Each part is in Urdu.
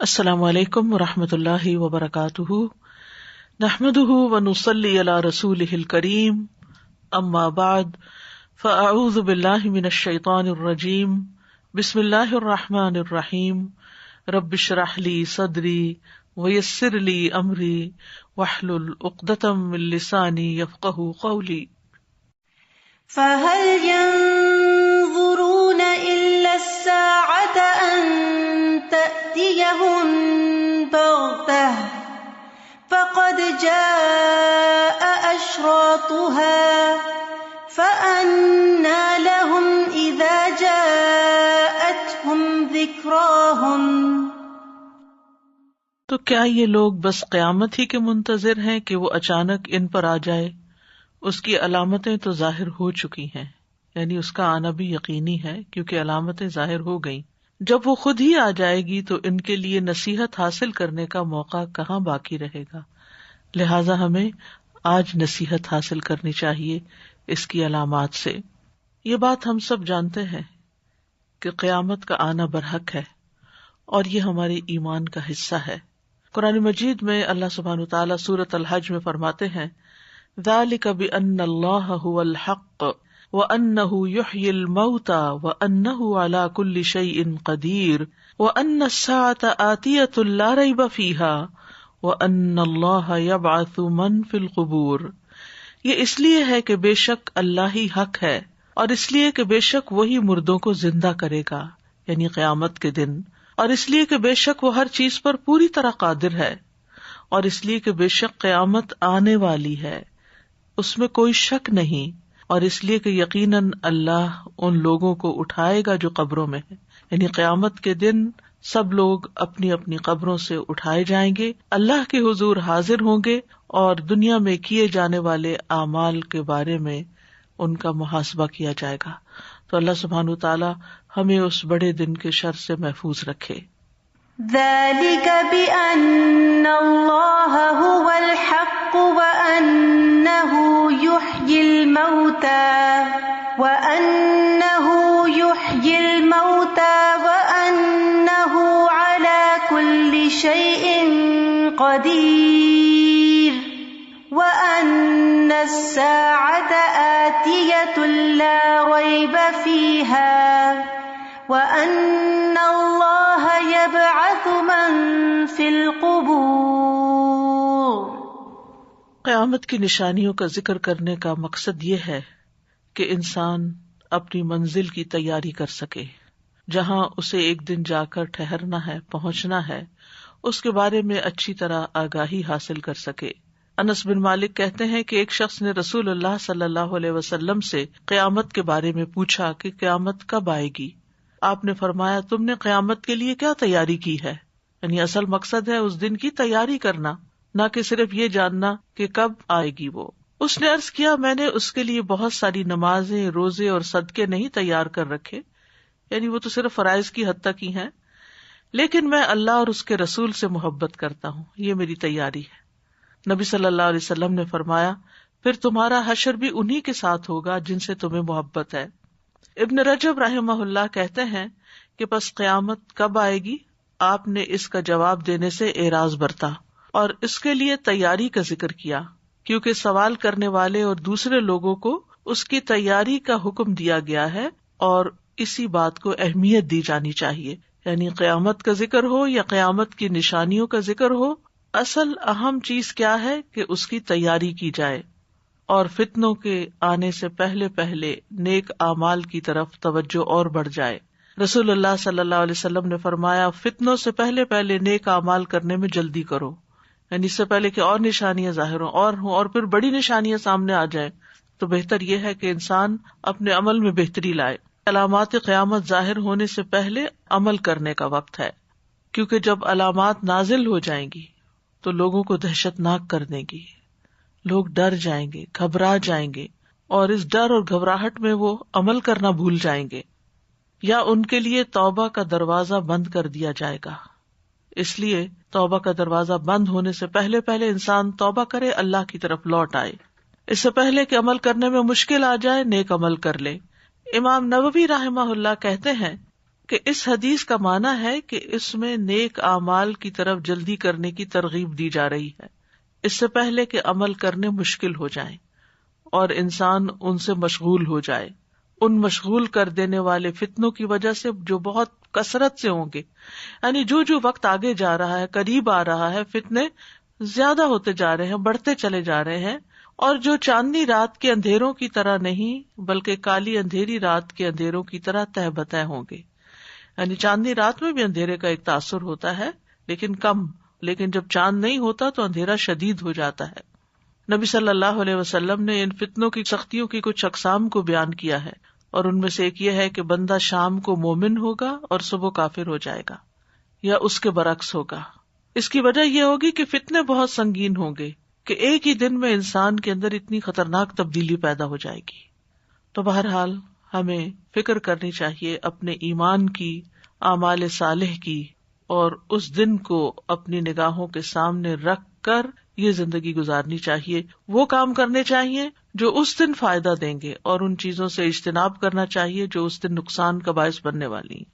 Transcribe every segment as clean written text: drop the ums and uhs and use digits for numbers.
السلام علیکم ورحمۃ اللہ وبرکاتہ، نحمده ونصلی علی رسولہ الکریم، اما بعد فاعوذ باللہ من الشیطان الرجیم، بسم اللہ الرحمن الرحیم، رب اشرح لی صدری ویسر لی امری واحلل عقدۃ من لسانی یفقہوا قولی۔ فَهَلْ يَنظُرُونَ إِلَّا السَّاعَةَ أَن تَأْتِيَهُم بَغْتَةً فَقَدْ جَاءَ أَشْرَاطُهَا فَأَنَّىٰ لَهُمْ إِذَا جَاءَتْهُمْ ذِكْرَاهُمْ۔ تو کیا یہ لوگ بس قیامت ہی کے منتظر ہیں کہ وہ اچانک ان پر آ جائے؟ اس کی علامتیں تو ظاہر ہو چکی ہیں، یعنی اس کا آنا بھی یقینی ہے کیونکہ علامتیں ظاہر ہو گئیں۔ جب وہ خود ہی آ جائے گی تو ان کے لیے نصیحت حاصل کرنے کا موقع کہاں باقی رہے گا، لہذا ہمیں آج نصیحت حاصل کرنی چاہیے اس کی علامات سے۔ یہ بات ہم سب جانتے ہیں کہ قیامت کا آنا برحق ہے اور یہ ہمارے ایمان کا حصہ ہے۔ قرآن مجید میں اللہ سبحانہ وتعالیٰ سورۃ الحج میں فرماتے ہیں، ذالک بأن اللہ هو الحق وأنہ یحیی الموتى وأنہ علی کل شیء قدیر وأن الساعة آتیۃ لا ریب فیہا وأن اللہ یبعث من فی القبور۔ یہ اس لیے ہے کہ بے شک اللہ ہی حق ہے، اور اس لیے کہ بے شک وہی مردوں کو زندہ کرے گا، یعنی قیامت کے دن، اور اس لیے کہ بے شک وہ ہر چیز پر پوری طرح قادر ہے، اور اس لیے کہ بے شک قیامت آنے والی ہے، اس میں کوئی شک نہیں، اور اس لیے کہ یقیناً اللہ ان لوگوں کو اٹھائے گا جو قبروں میں ہیں، یعنی قیامت کے دن سب لوگ اپنی اپنی قبروں سے اٹھائے جائیں گے، اللہ کے حضور حاضر ہوں گے، اور دنیا میں کیے جانے والے اعمال کے بارے میں ان کا محاسبہ کیا جائے گا۔ تو اللہ سبحانہ وتعالیٰ ہمیں اس بڑے دن کے شر سے محفوظ رکھے۔ ذَلِكَ بِأَنَّ اللَّهَ هُوَ الْحَقُّ وَأَنَّهُ يُحْيِي الْمَوْتَى وَأَنَّهُ عَلَى كُلِّ شَيْءٍ قَدِيرٌ وَأَنَّ السَّاعَةَ آتِيَةٌ لَا رَيْبَ فِيهَا وَأَنَّ اللَّهَ يَبْعَثُ مَن فِي الْقُبُورِ۔ قیامت کی نشانیوں کا ذکر کرنے کا مقصد یہ ہے کہ انسان اپنی منزل کی تیاری کر سکے، جہاں اسے ایک دن جا کر ٹھہرنا ہے، پہنچنا ہے، اس کے بارے میں اچھی طرح آگاہی حاصل کر سکے۔ انس بن مالک کہتے ہیں کہ ایک شخص نے رسول اللہ صلی اللہ علیہ وسلم سے قیامت کے بارے میں پوچھا کہ قیامت کب آئے گی؟ آپ نے فرمایا، تم نے قیامت کے لیے کیا تیاری کی ہے؟ یعنی اصل مقصد ہے اس دن کی تیاری کرنا، نہ کہ صرف یہ جاننا کہ کب آئے گی وہ۔ اس نے عرض کیا، میں نے اس کے لیے بہت ساری نمازیں، روزے اور صدقے نہیں تیار کر رکھے، یعنی وہ تو صرف فرائض کی حد تک ہی ہیں، لیکن میں اللہ اور اس کے رسول سے محبت کرتا ہوں، یہ میری تیاری ہے۔ نبی صلی اللہ علیہ وسلم نے فرمایا، پھر تمہارا حشر بھی انہی کے ساتھ ہوگا جن سے تمہیں محبت ہے۔ ابن رجب رحمہ اللہ کہتے ہیں کہ پس قیامت کب آئے گی؟ آپ نے اس کا جواب دینے سے اعراض برتا اور اس کے لیے تیاری کا ذکر کیا، کیونکہ سوال کرنے والے اور دوسرے لوگوں کو اس کی تیاری کا حکم دیا گیا ہے، اور اسی بات کو اہمیت دی جانی چاہیے، یعنی قیامت کا ذکر ہو یا قیامت کی نشانیوں کا ذکر ہو، اصل اہم چیز کیا ہے کہ اس کی تیاری کی جائے، اور فتنوں کے آنے سے پہلے پہلے نیک اعمال کی طرف توجہ اور بڑھ جائے۔ رسول اللہ صلی اللہ علیہ وسلم نے فرمایا، فتنوں سے پہلے پہلے نیک اعمال کرنے میں جلدی کرو، یعنی اس سے پہلے کہ اور نشانیاں ظاہر ہوں اور پھر بڑی نشانیاں سامنے آ جائیں، تو بہتر یہ ہے کہ انسان اپنے عمل میں بہتری لائے۔ علامات قیامت ظاہر ہونے سے پہلے عمل کرنے کا وقت ہے، کیونکہ جب علامات نازل ہو جائیں گی تو لوگوں کو دہشت ناک کر دیں گی، لوگ ڈر جائیں گے، گھبرا جائیں گے، اور اس ڈر اور گھبراہٹ میں وہ عمل کرنا بھول جائیں گے، یا ان کے لیے توبہ کا دروازہ بند کر دیا جائے گا۔ اس لیے توبہ کا دروازہ بند ہونے سے پہلے پہلے انسان توبہ کرے، اللہ کی طرف لوٹ آئے، اس سے پہلے کہ عمل کرنے میں مشکل آ جائے، نیک عمل کر لے۔ امام نووی رحمہ اللہ کہتے ہیں کہ اس حدیث کا معنی ہے کہ اس میں نیک اعمال کی طرف جلدی کرنے کی ترغیب دی جا رہی ہے، اس سے پہلے کہ عمل کرنے مشکل ہو جائیں اور انسان ان سے مشغول ہو جائے، ان مشغول کر دینے والے فتنوں کی وجہ سے جو بہت کثرت سے ہوں گے. یعنی جو وقت آگے جا رہا ہے، قریب آ رہا ہے، فتنے زیادہ ہوتے جا رہے ہیں، بڑھتے چلے جا رہے ہیں، اور جو چاندنی رات کے اندھیروں کی طرح نہیں بلکہ کالی اندھیری رات کے اندھیروں کی طرح تہ بتہ ہوں گے. یعنی چاندنی رات میں بھی اندھیرے کا ایک تاثر ہوتا ہے لیکن کم، لیکن جب چاند نہیں ہوتا تو اندھیرا شدید ہو جاتا ہے. نبی صلی اللہ علیہ وسلم نے ان فتنوں کی سختیوں کی کچھ اقسام کو بیان کیا ہے، اور ان میں سے ایک یہ ہے کہ بندہ شام کو مومن ہوگا اور صبح کافر ہو جائے گا، یا اس کے برعکس ہوگا. اس کی وجہ یہ ہوگی کہ فتنے بہت سنگین ہوں گے کہ ایک ہی دن میں انسان کے اندر اتنی خطرناک تبدیلی پیدا ہو جائے گی. تو بہرحال ہمیں فکر کرنی چاہیے اپنے ایمان کی، اعمال صالح کی، اور اس دن کو اپنی نگاہوں کے سامنے رکھ کر یہ زندگی گزارنی چاہیے. وہ کام کرنے چاہیے جو اس دن فائدہ دیں گے، اور ان چیزوں سے اجتناب کرنا چاہیے جو اس دن نقصان کا باعث بننے والی ہیں.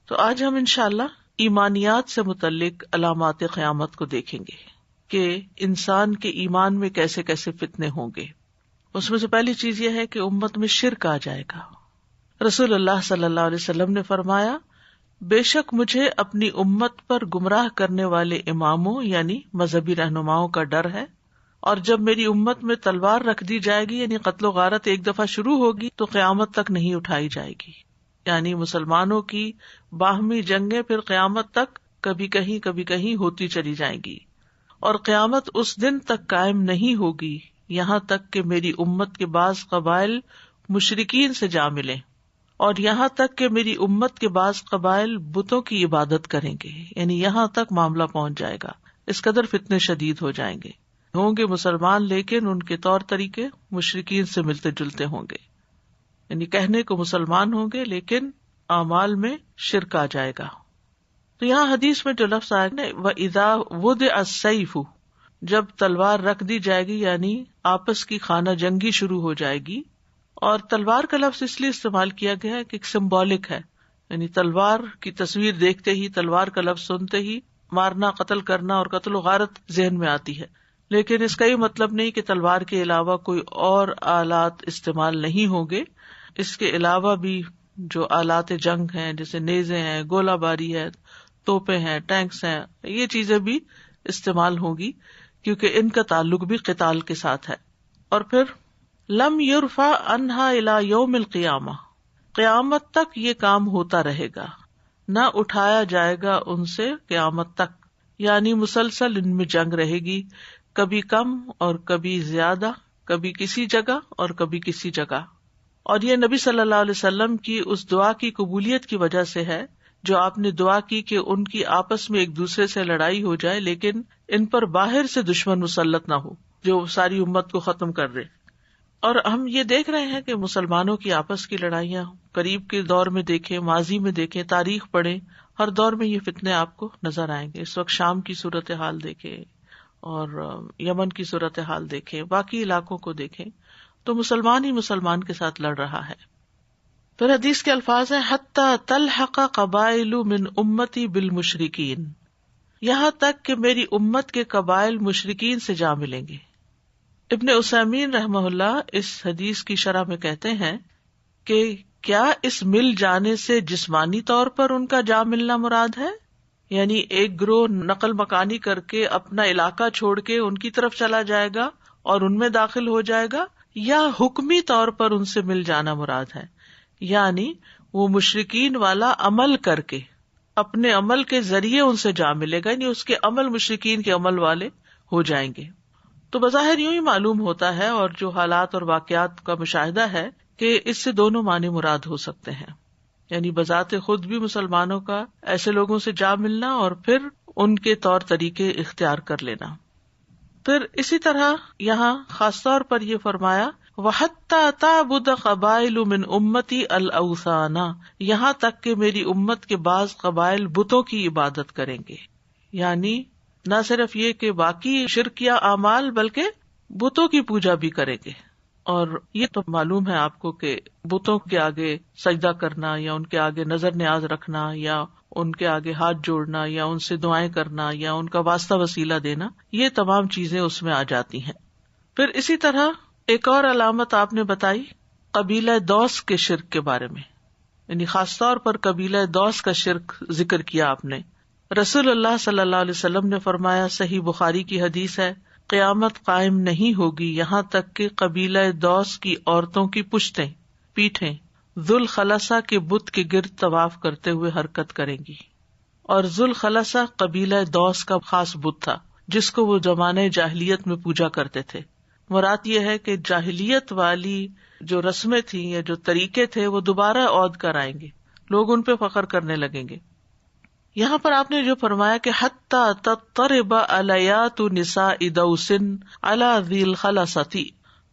تو آج ہم انشاءاللہ ایمانیات سے متعلق علامات قیامت کو دیکھیں گے کہ انسان کے ایمان میں کیسے کیسے فتنے ہوں گے. اس میں سے پہلی چیز یہ ہے کہ امت میں شرک آ جائے گا. رسول اللہ صلی اللہ علیہ وسلم نے فرمایا، بے شک مجھے اپنی امت پر گمراہ کرنے والے اماموں یعنی مذہبی رہنماؤں کا ڈر ہے، اور جب میری امت میں تلوار رکھ دی جائے گی یعنی قتل و غارت ایک دفعہ شروع ہوگی تو قیامت تک نہیں اٹھائی جائے گی. یعنی مسلمانوں کی باہمی جنگیں پھر قیامت تک کبھی کہیں ہوتی چلی جائیں گی، اور قیامت اس دن تک قائم نہیں ہوگی یہاں تک کہ میری امت کے بعض قبائل مشرکین سے جا ملیں، اور یہاں تک کہ میری امت کے بعض قبائل بتوں کی عبادت کریں گے. یعنی یہاں تک معاملہ پہنچ جائے گا، اس قدر فتنے شدید ہو جائیں گے. ہوں گے مسلمان لیکن ان کے طور طریقے مشرکین سے ملتے جلتے ہوں گے. یعنی کہنے کو مسلمان ہوں گے لیکن اعمال میں شرک آ جائے گا. تو یہاں حدیث میں جو لفظ آئے نا وَإِذَا وُضِعَ السَّيْفُ، جب تلوار رکھ دی جائے گی یعنی آپس کی خانہ جنگی شروع ہو جائے گی. اور تلوار کا لفظ اس لیے استعمال کیا گیا ہے کہ سمبولک ہے، یعنی تلوار کی تصویر دیکھتے ہی، تلوار کا لفظ سنتے ہی مارنا، قتل کرنا اور قتل و غارت ذہن میں آتی ہے. لیکن اس کا یہ مطلب نہیں کہ تلوار کے علاوہ کوئی اور آلات استعمال نہیں ہوں گے. اس کے علاوہ بھی جو آلات جنگ ہیں جیسے نیزے ہیں، گولہ باری ہے، توپیں ہیں، ٹینکس ہیں، یہ چیزیں بھی استعمال ہوگی کیونکہ ان کا تعلق بھی قتال کے ساتھ ہے. اور پھر لم یرفع عنہا الی یوم القیامہ، قیامت تک یہ کام ہوتا رہے گا، نہ اٹھایا جائے گا ان سے قیامت تک. یعنی مسلسل ان میں جنگ رہے گی، کبھی کم اور کبھی زیادہ، کبھی کسی جگہ اور کبھی کسی جگہ. اور یہ نبی صلی اللہ علیہ وسلم کی اس دعا کی قبولیت کی وجہ سے ہے جو آپ نے دعا کی کہ ان کی آپس میں ایک دوسرے سے لڑائی ہو جائے لیکن ان پر باہر سے دشمن مسلط نہ ہو جو ساری امت کو ختم کر دے. اور ہم یہ دیکھ رہے ہیں کہ مسلمانوں کی آپس کی لڑائیاں قریب کے دور میں دیکھیں، ماضی میں دیکھیں، تاریخ پڑھیں، ہر دور میں یہ فتنے آپ کو نظر آئیں گے. اس وقت شام کی صورتحال دیکھیں اور یمن کی صورتحال دیکھیں، باقی علاقوں کو دیکھیں تو مسلمان ہی مسلمان کے ساتھ لڑ رہا ہے. پھر حدیث کے الفاظ ہیں حتی تلحق قبائل من امتی بالمشرکین، یہاں تک کہ میری امت کے قبائل مشرکین سے جا ملیں گے. ابن عثیمین رحمہ اللہ اس حدیث کی شرح میں کہتے ہیں کہ کیا اس مل جانے سے جسمانی طور پر ان کا جا ملنا مراد ہے، یعنی ایک گروہ نقل مکانی کر کے اپنا علاقہ چھوڑ کے ان کی طرف چلا جائے گا اور ان میں داخل ہو جائے گا، یا حکمی طور پر ان سے مل جانا مراد ہے، یعنی وہ مشرکین والا عمل کر کے اپنے عمل کے ذریعے ان سے جا ملے گا، یعنی اس کے عمل مشرکین کے عمل والے ہو جائیں گے. تو بظاہر یوں ہی معلوم ہوتا ہے اور جو حالات اور واقعات کا مشاہدہ ہے کہ اس سے دونوں معنی مراد ہو سکتے ہیں، یعنی بذات خود بھی مسلمانوں کا ایسے لوگوں سے جا ملنا اور پھر ان کے طور طریقے اختیار کر لینا. پھر اسی طرح یہاں خاص طور پر یہ فرمایا وَحَتَّى تَعْبُدَ قَبَائِلُ مِنْ أُمَّتِي الْأَوْثَانَ، یہاں تک کہ میری امت کے بعض قبائل بتوں کی عبادت کریں گے. یعنی نہ صرف یہ کہ باقی شرکیہ اعمال بلکہ بتوں کی پوجا بھی کریں گے. اور یہ تو معلوم ہے آپ کو کہ بتوں کے آگے سجدہ کرنا یا ان کے آگے نظر نیاز رکھنا یا ان کے آگے ہاتھ جوڑنا یا ان سے دعائیں کرنا یا ان کا واسطہ وسیلہ دینا، یہ تمام چیزیں اس میں آ جاتی ہیں۔ پھر اسی طرح ایک اور علامت آپ نے بتائی قبیلہ دوس کے شرک کے بارے میں، یعنی خاص طور پر قبیلہ دوس کا شرک ذکر کیا آپ نے۔ رسول اللہ صلی اللہ علیہ وسلم نے فرمایا، صحیح بخاری کی حدیث ہے، قیامت قائم نہیں ہوگی یہاں تک کہ قبیلہ دوس کی عورتوں کی پیٹھیں ذوالخلصہ کے بت کے گرد طواف کرتے ہوئے حرکت کریں گی۔ اور ذوالخلصہ قبیلہ دوس کا خاص بت تھا جس کو وہ زمانے جاہلیت میں پوجا کرتے تھے۔ مراد یہ ہے کہ جاہلیت والی جو رسمیں تھیں یا جو طریقے تھے وہ دوبارہ عود کر آئیں گے، لوگ ان پہ فخر کرنے لگیں گے۔ یہاں پر آپ نے جو فرمایا کہ حتی تضطرب الیات نساء دوس علی ذی الخلصۃ،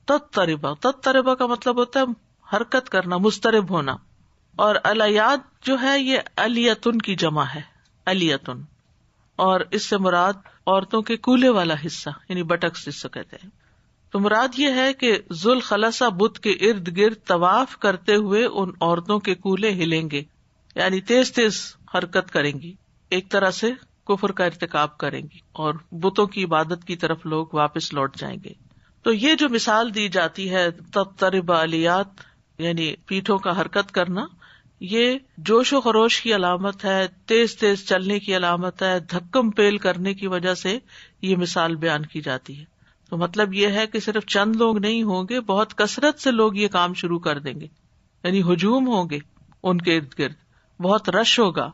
تضطرب کا مطلب ہوتا ہے حرکت کرنا، مضطرب ہونا، اور الیات جو ہے یہ الیتن کی جمع ہے، الیتن، اور اس سے مراد عورتوں کے کولے والا حصہ یعنی بٹکس جس سے کہتے ہیں۔ تو مراد یہ ہے کہ ذوالخلصہ بت کے ارد گرد طواف کرتے ہوئے ان عورتوں کے کولے ہلیں گے، یعنی تیز تیز حرکت کریں گی، ایک طرح سے کفر کا ارتکاب کریں گی اور بتوں کی عبادت کی طرف لوگ واپس لوٹ جائیں گے۔ تو یہ جو مثال دی جاتی ہے تضطرب الیات یعنی پیٹھوں کا حرکت کرنا، یہ جوش و خروش کی علامت ہے، تیز تیز چلنے کی علامت ہے، دھکم پیل کرنے کی وجہ سے یہ مثال بیان کی جاتی ہے۔ تو مطلب یہ ہے کہ صرف چند لوگ نہیں ہوں گے، بہت کثرت سے لوگ یہ کام شروع کر دیں گے، یعنی ہجوم ہوں گے ان کے ارد گرد، بہت رش ہوگا،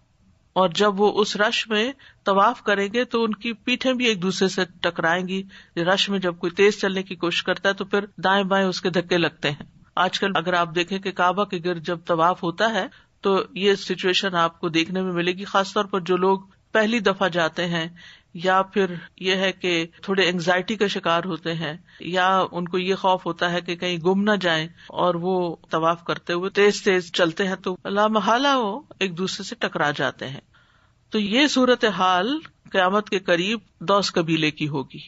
اور جب وہ اس رش میں طواف کریں گے تو ان کی پیٹھیں بھی ایک دوسرے سے ٹکرائیں گی۔ رش میں جب کوئی تیز چلنے کی کوشش کرتا ہے تو پھر دائیں بائیں اس کے دھکے لگتے ہیں۔ آج کل اگر آپ دیکھیں کہ کعبہ کے گرد جب طواف ہوتا ہے تو یہ سچویشن آپ کو دیکھنے میں ملے گی، خاص طور پر جو لوگ پہلی دفعہ جاتے ہیں یا پھر یہ ہے کہ تھوڑے اینگزائٹی کا شکار ہوتے ہیں یا ان کو یہ خوف ہوتا ہے کہ کہیں گم نہ جائیں اور وہ طواف کرتے ہوئے تیز تیز چلتے ہیں تو لا محالہ وہ ایک دوسرے سے ٹکرا جاتے ہیں۔ تو یہ صورتحال قیامت کے قریب دوس قبیلے کی ہوگی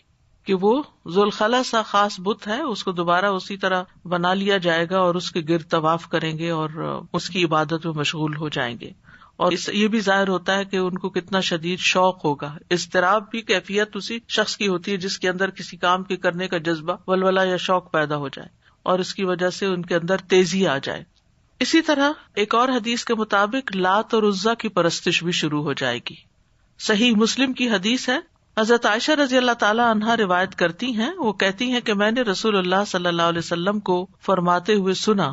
کہ وہ ذوالخلصہ خاص بت ہے، اس کو دوبارہ اسی طرح بنا لیا جائے گا اور اس کے گرد طواف کریں گے اور اس کی عبادت میں مشغول ہو جائیں گے۔ اور اس یہ بھی ظاہر ہوتا ہے کہ ان کو کتنا شدید شوق ہوگا۔ اضطراب بھی کیفیت اسی شخص کی ہوتی ہے جس کے اندر کسی کام کے کرنے کا جذبہ، ولولہ یا شوق پیدا ہو جائے اور اس کی وجہ سے ان کے اندر تیزی آ جائے۔ اسی طرح ایک اور حدیث کے مطابق لات اور عزا کی پرستش بھی شروع ہو جائے گی۔ صحیح مسلم کی حدیث ہے، حضرت عائشہ رضی اللہ تعالی عنہا روایت کرتی ہیں، وہ کہتی ہیں کہ میں نے رسول اللہ صلی اللہ علیہ وسلم کو فرماتے ہوئے سنا،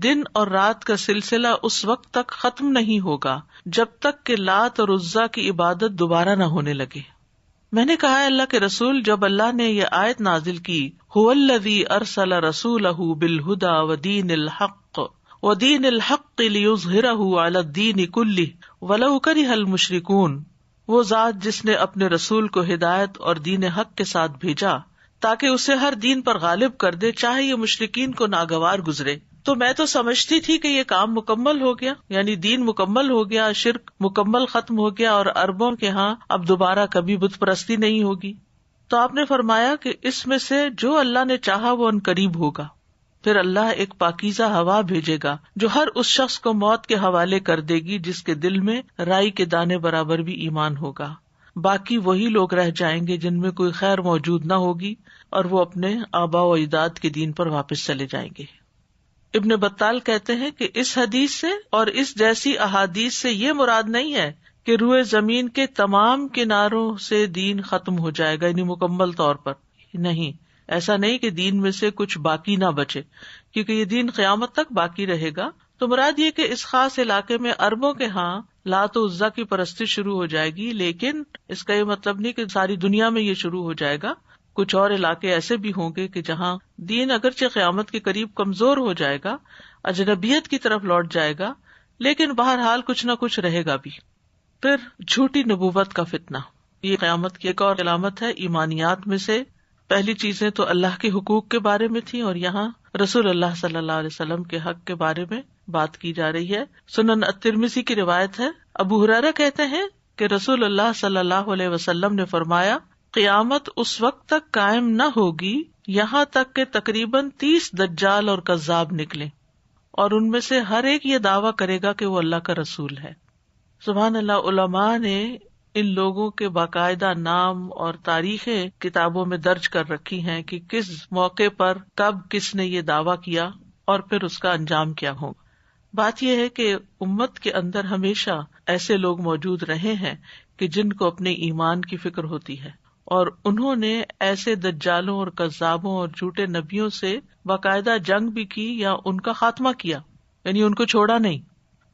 دن اور رات کا سلسلہ اس وقت تک ختم نہیں ہوگا جب تک کہ لات اور عزا کی عبادت دوبارہ نہ ہونے لگے۔ میں نے کہا، اللہ کے رسول، جب اللہ نے یہ آیت نازل کی، هو الذی ارسل رسولہ بالہدی ودین الحق لیظہرہ علی الدین کلہ ولو کرہ المشرکون، وہ ذات جس نے اپنے رسول کو ہدایت اور دین حق کے ساتھ بھیجا تاکہ اسے ہر دین پر غالب کر دے، چاہے یہ مشرکین کو ناگوار گزرے۔ تو میں تو سمجھتی تھی کہ یہ کام مکمل ہو گیا، یعنی دین مکمل ہو گیا، شرک مکمل ختم ہو گیا اور عربوں کے ہاں اب دوبارہ کبھی بت پرستی نہیں ہوگی۔ تو آپ نے فرمایا کہ اس میں سے جو اللہ نے چاہا وہ ان قریب ہوگا، پھر اللہ ایک پاکیزہ ہوا بھیجے گا جو ہر اس شخص کو موت کے حوالے کر دے گی جس کے دل میں رائی کے دانے برابر بھی ایمان ہوگا۔ باقی وہی لوگ رہ جائیں گے جن میں کوئی خیر موجود نہ ہوگی اور وہ اپنے آباء و اجداد کے دین پر واپس چلے جائیں گے۔ ابن بطال کہتے ہیں کہ اس حدیث سے اور اس جیسی احادیث سے یہ مراد نہیں ہے کہ روئے زمین کے تمام کناروں سے دین ختم ہو جائے گا، یعنی مکمل طور پر نہیں، ایسا نہیں کہ دین میں سے کچھ باقی نہ بچے، کیونکہ یہ دین قیامت تک باقی رہے گا۔ تو مراد یہ کہ اس خاص علاقے میں عربوں کے ہاں لات و عزا کی پرستش شروع ہو جائے گی، لیکن اس کا یہ مطلب نہیں کہ ساری دنیا میں یہ شروع ہو جائے گا۔ کچھ اور علاقے ایسے بھی ہوں گے کہ جہاں دین اگرچہ قیامت کے قریب کمزور ہو جائے گا، اجنبیت کی طرف لوٹ جائے گا، لیکن بہرحال کچھ نہ کچھ رہے گا بھی۔ پھر جھوٹی نبوت کا فتنہ، یہ قیامت کی ایک اور علامت ہے۔ ایمانیات میں سے پہلی چیزیں تو اللہ کے حقوق کے بارے میں تھی، اور یہاں رسول اللہ صلی اللہ علیہ وسلم کے حق کے بارے میں بات کی جا رہی ہے۔ سنن الترمذی کی روایت ہے، ابو ہریرہ کہتے ہیں کہ رسول اللہ صلی اللہ علیہ وسلم نے فرمایا، قیامت اس وقت تک قائم نہ ہوگی یہاں تک کہ تقریباً 30 دجال اور کذاب نکلیں، اور ان میں سے ہر ایک یہ دعویٰ کرے گا کہ وہ اللہ کا رسول ہے۔ سبحان اللہ، علماء نے ان لوگوں کے باقاعدہ نام اور تاریخیں کتابوں میں درج کر رکھی ہیں کہ کس موقع پر کب کس نے یہ دعویٰ کیا اور پھر اس کا انجام کیا ہوگا۔ بات یہ ہے کہ امت کے اندر ہمیشہ ایسے لوگ موجود رہے ہیں کہ جن کو اپنے ایمان کی فکر ہوتی ہے، اور انہوں نے ایسے دجالوں اور کذابوں اور جھوٹے نبیوں سے باقاعدہ جنگ بھی کی یا ان کا خاتمہ کیا، یعنی ان کو چھوڑا نہیں۔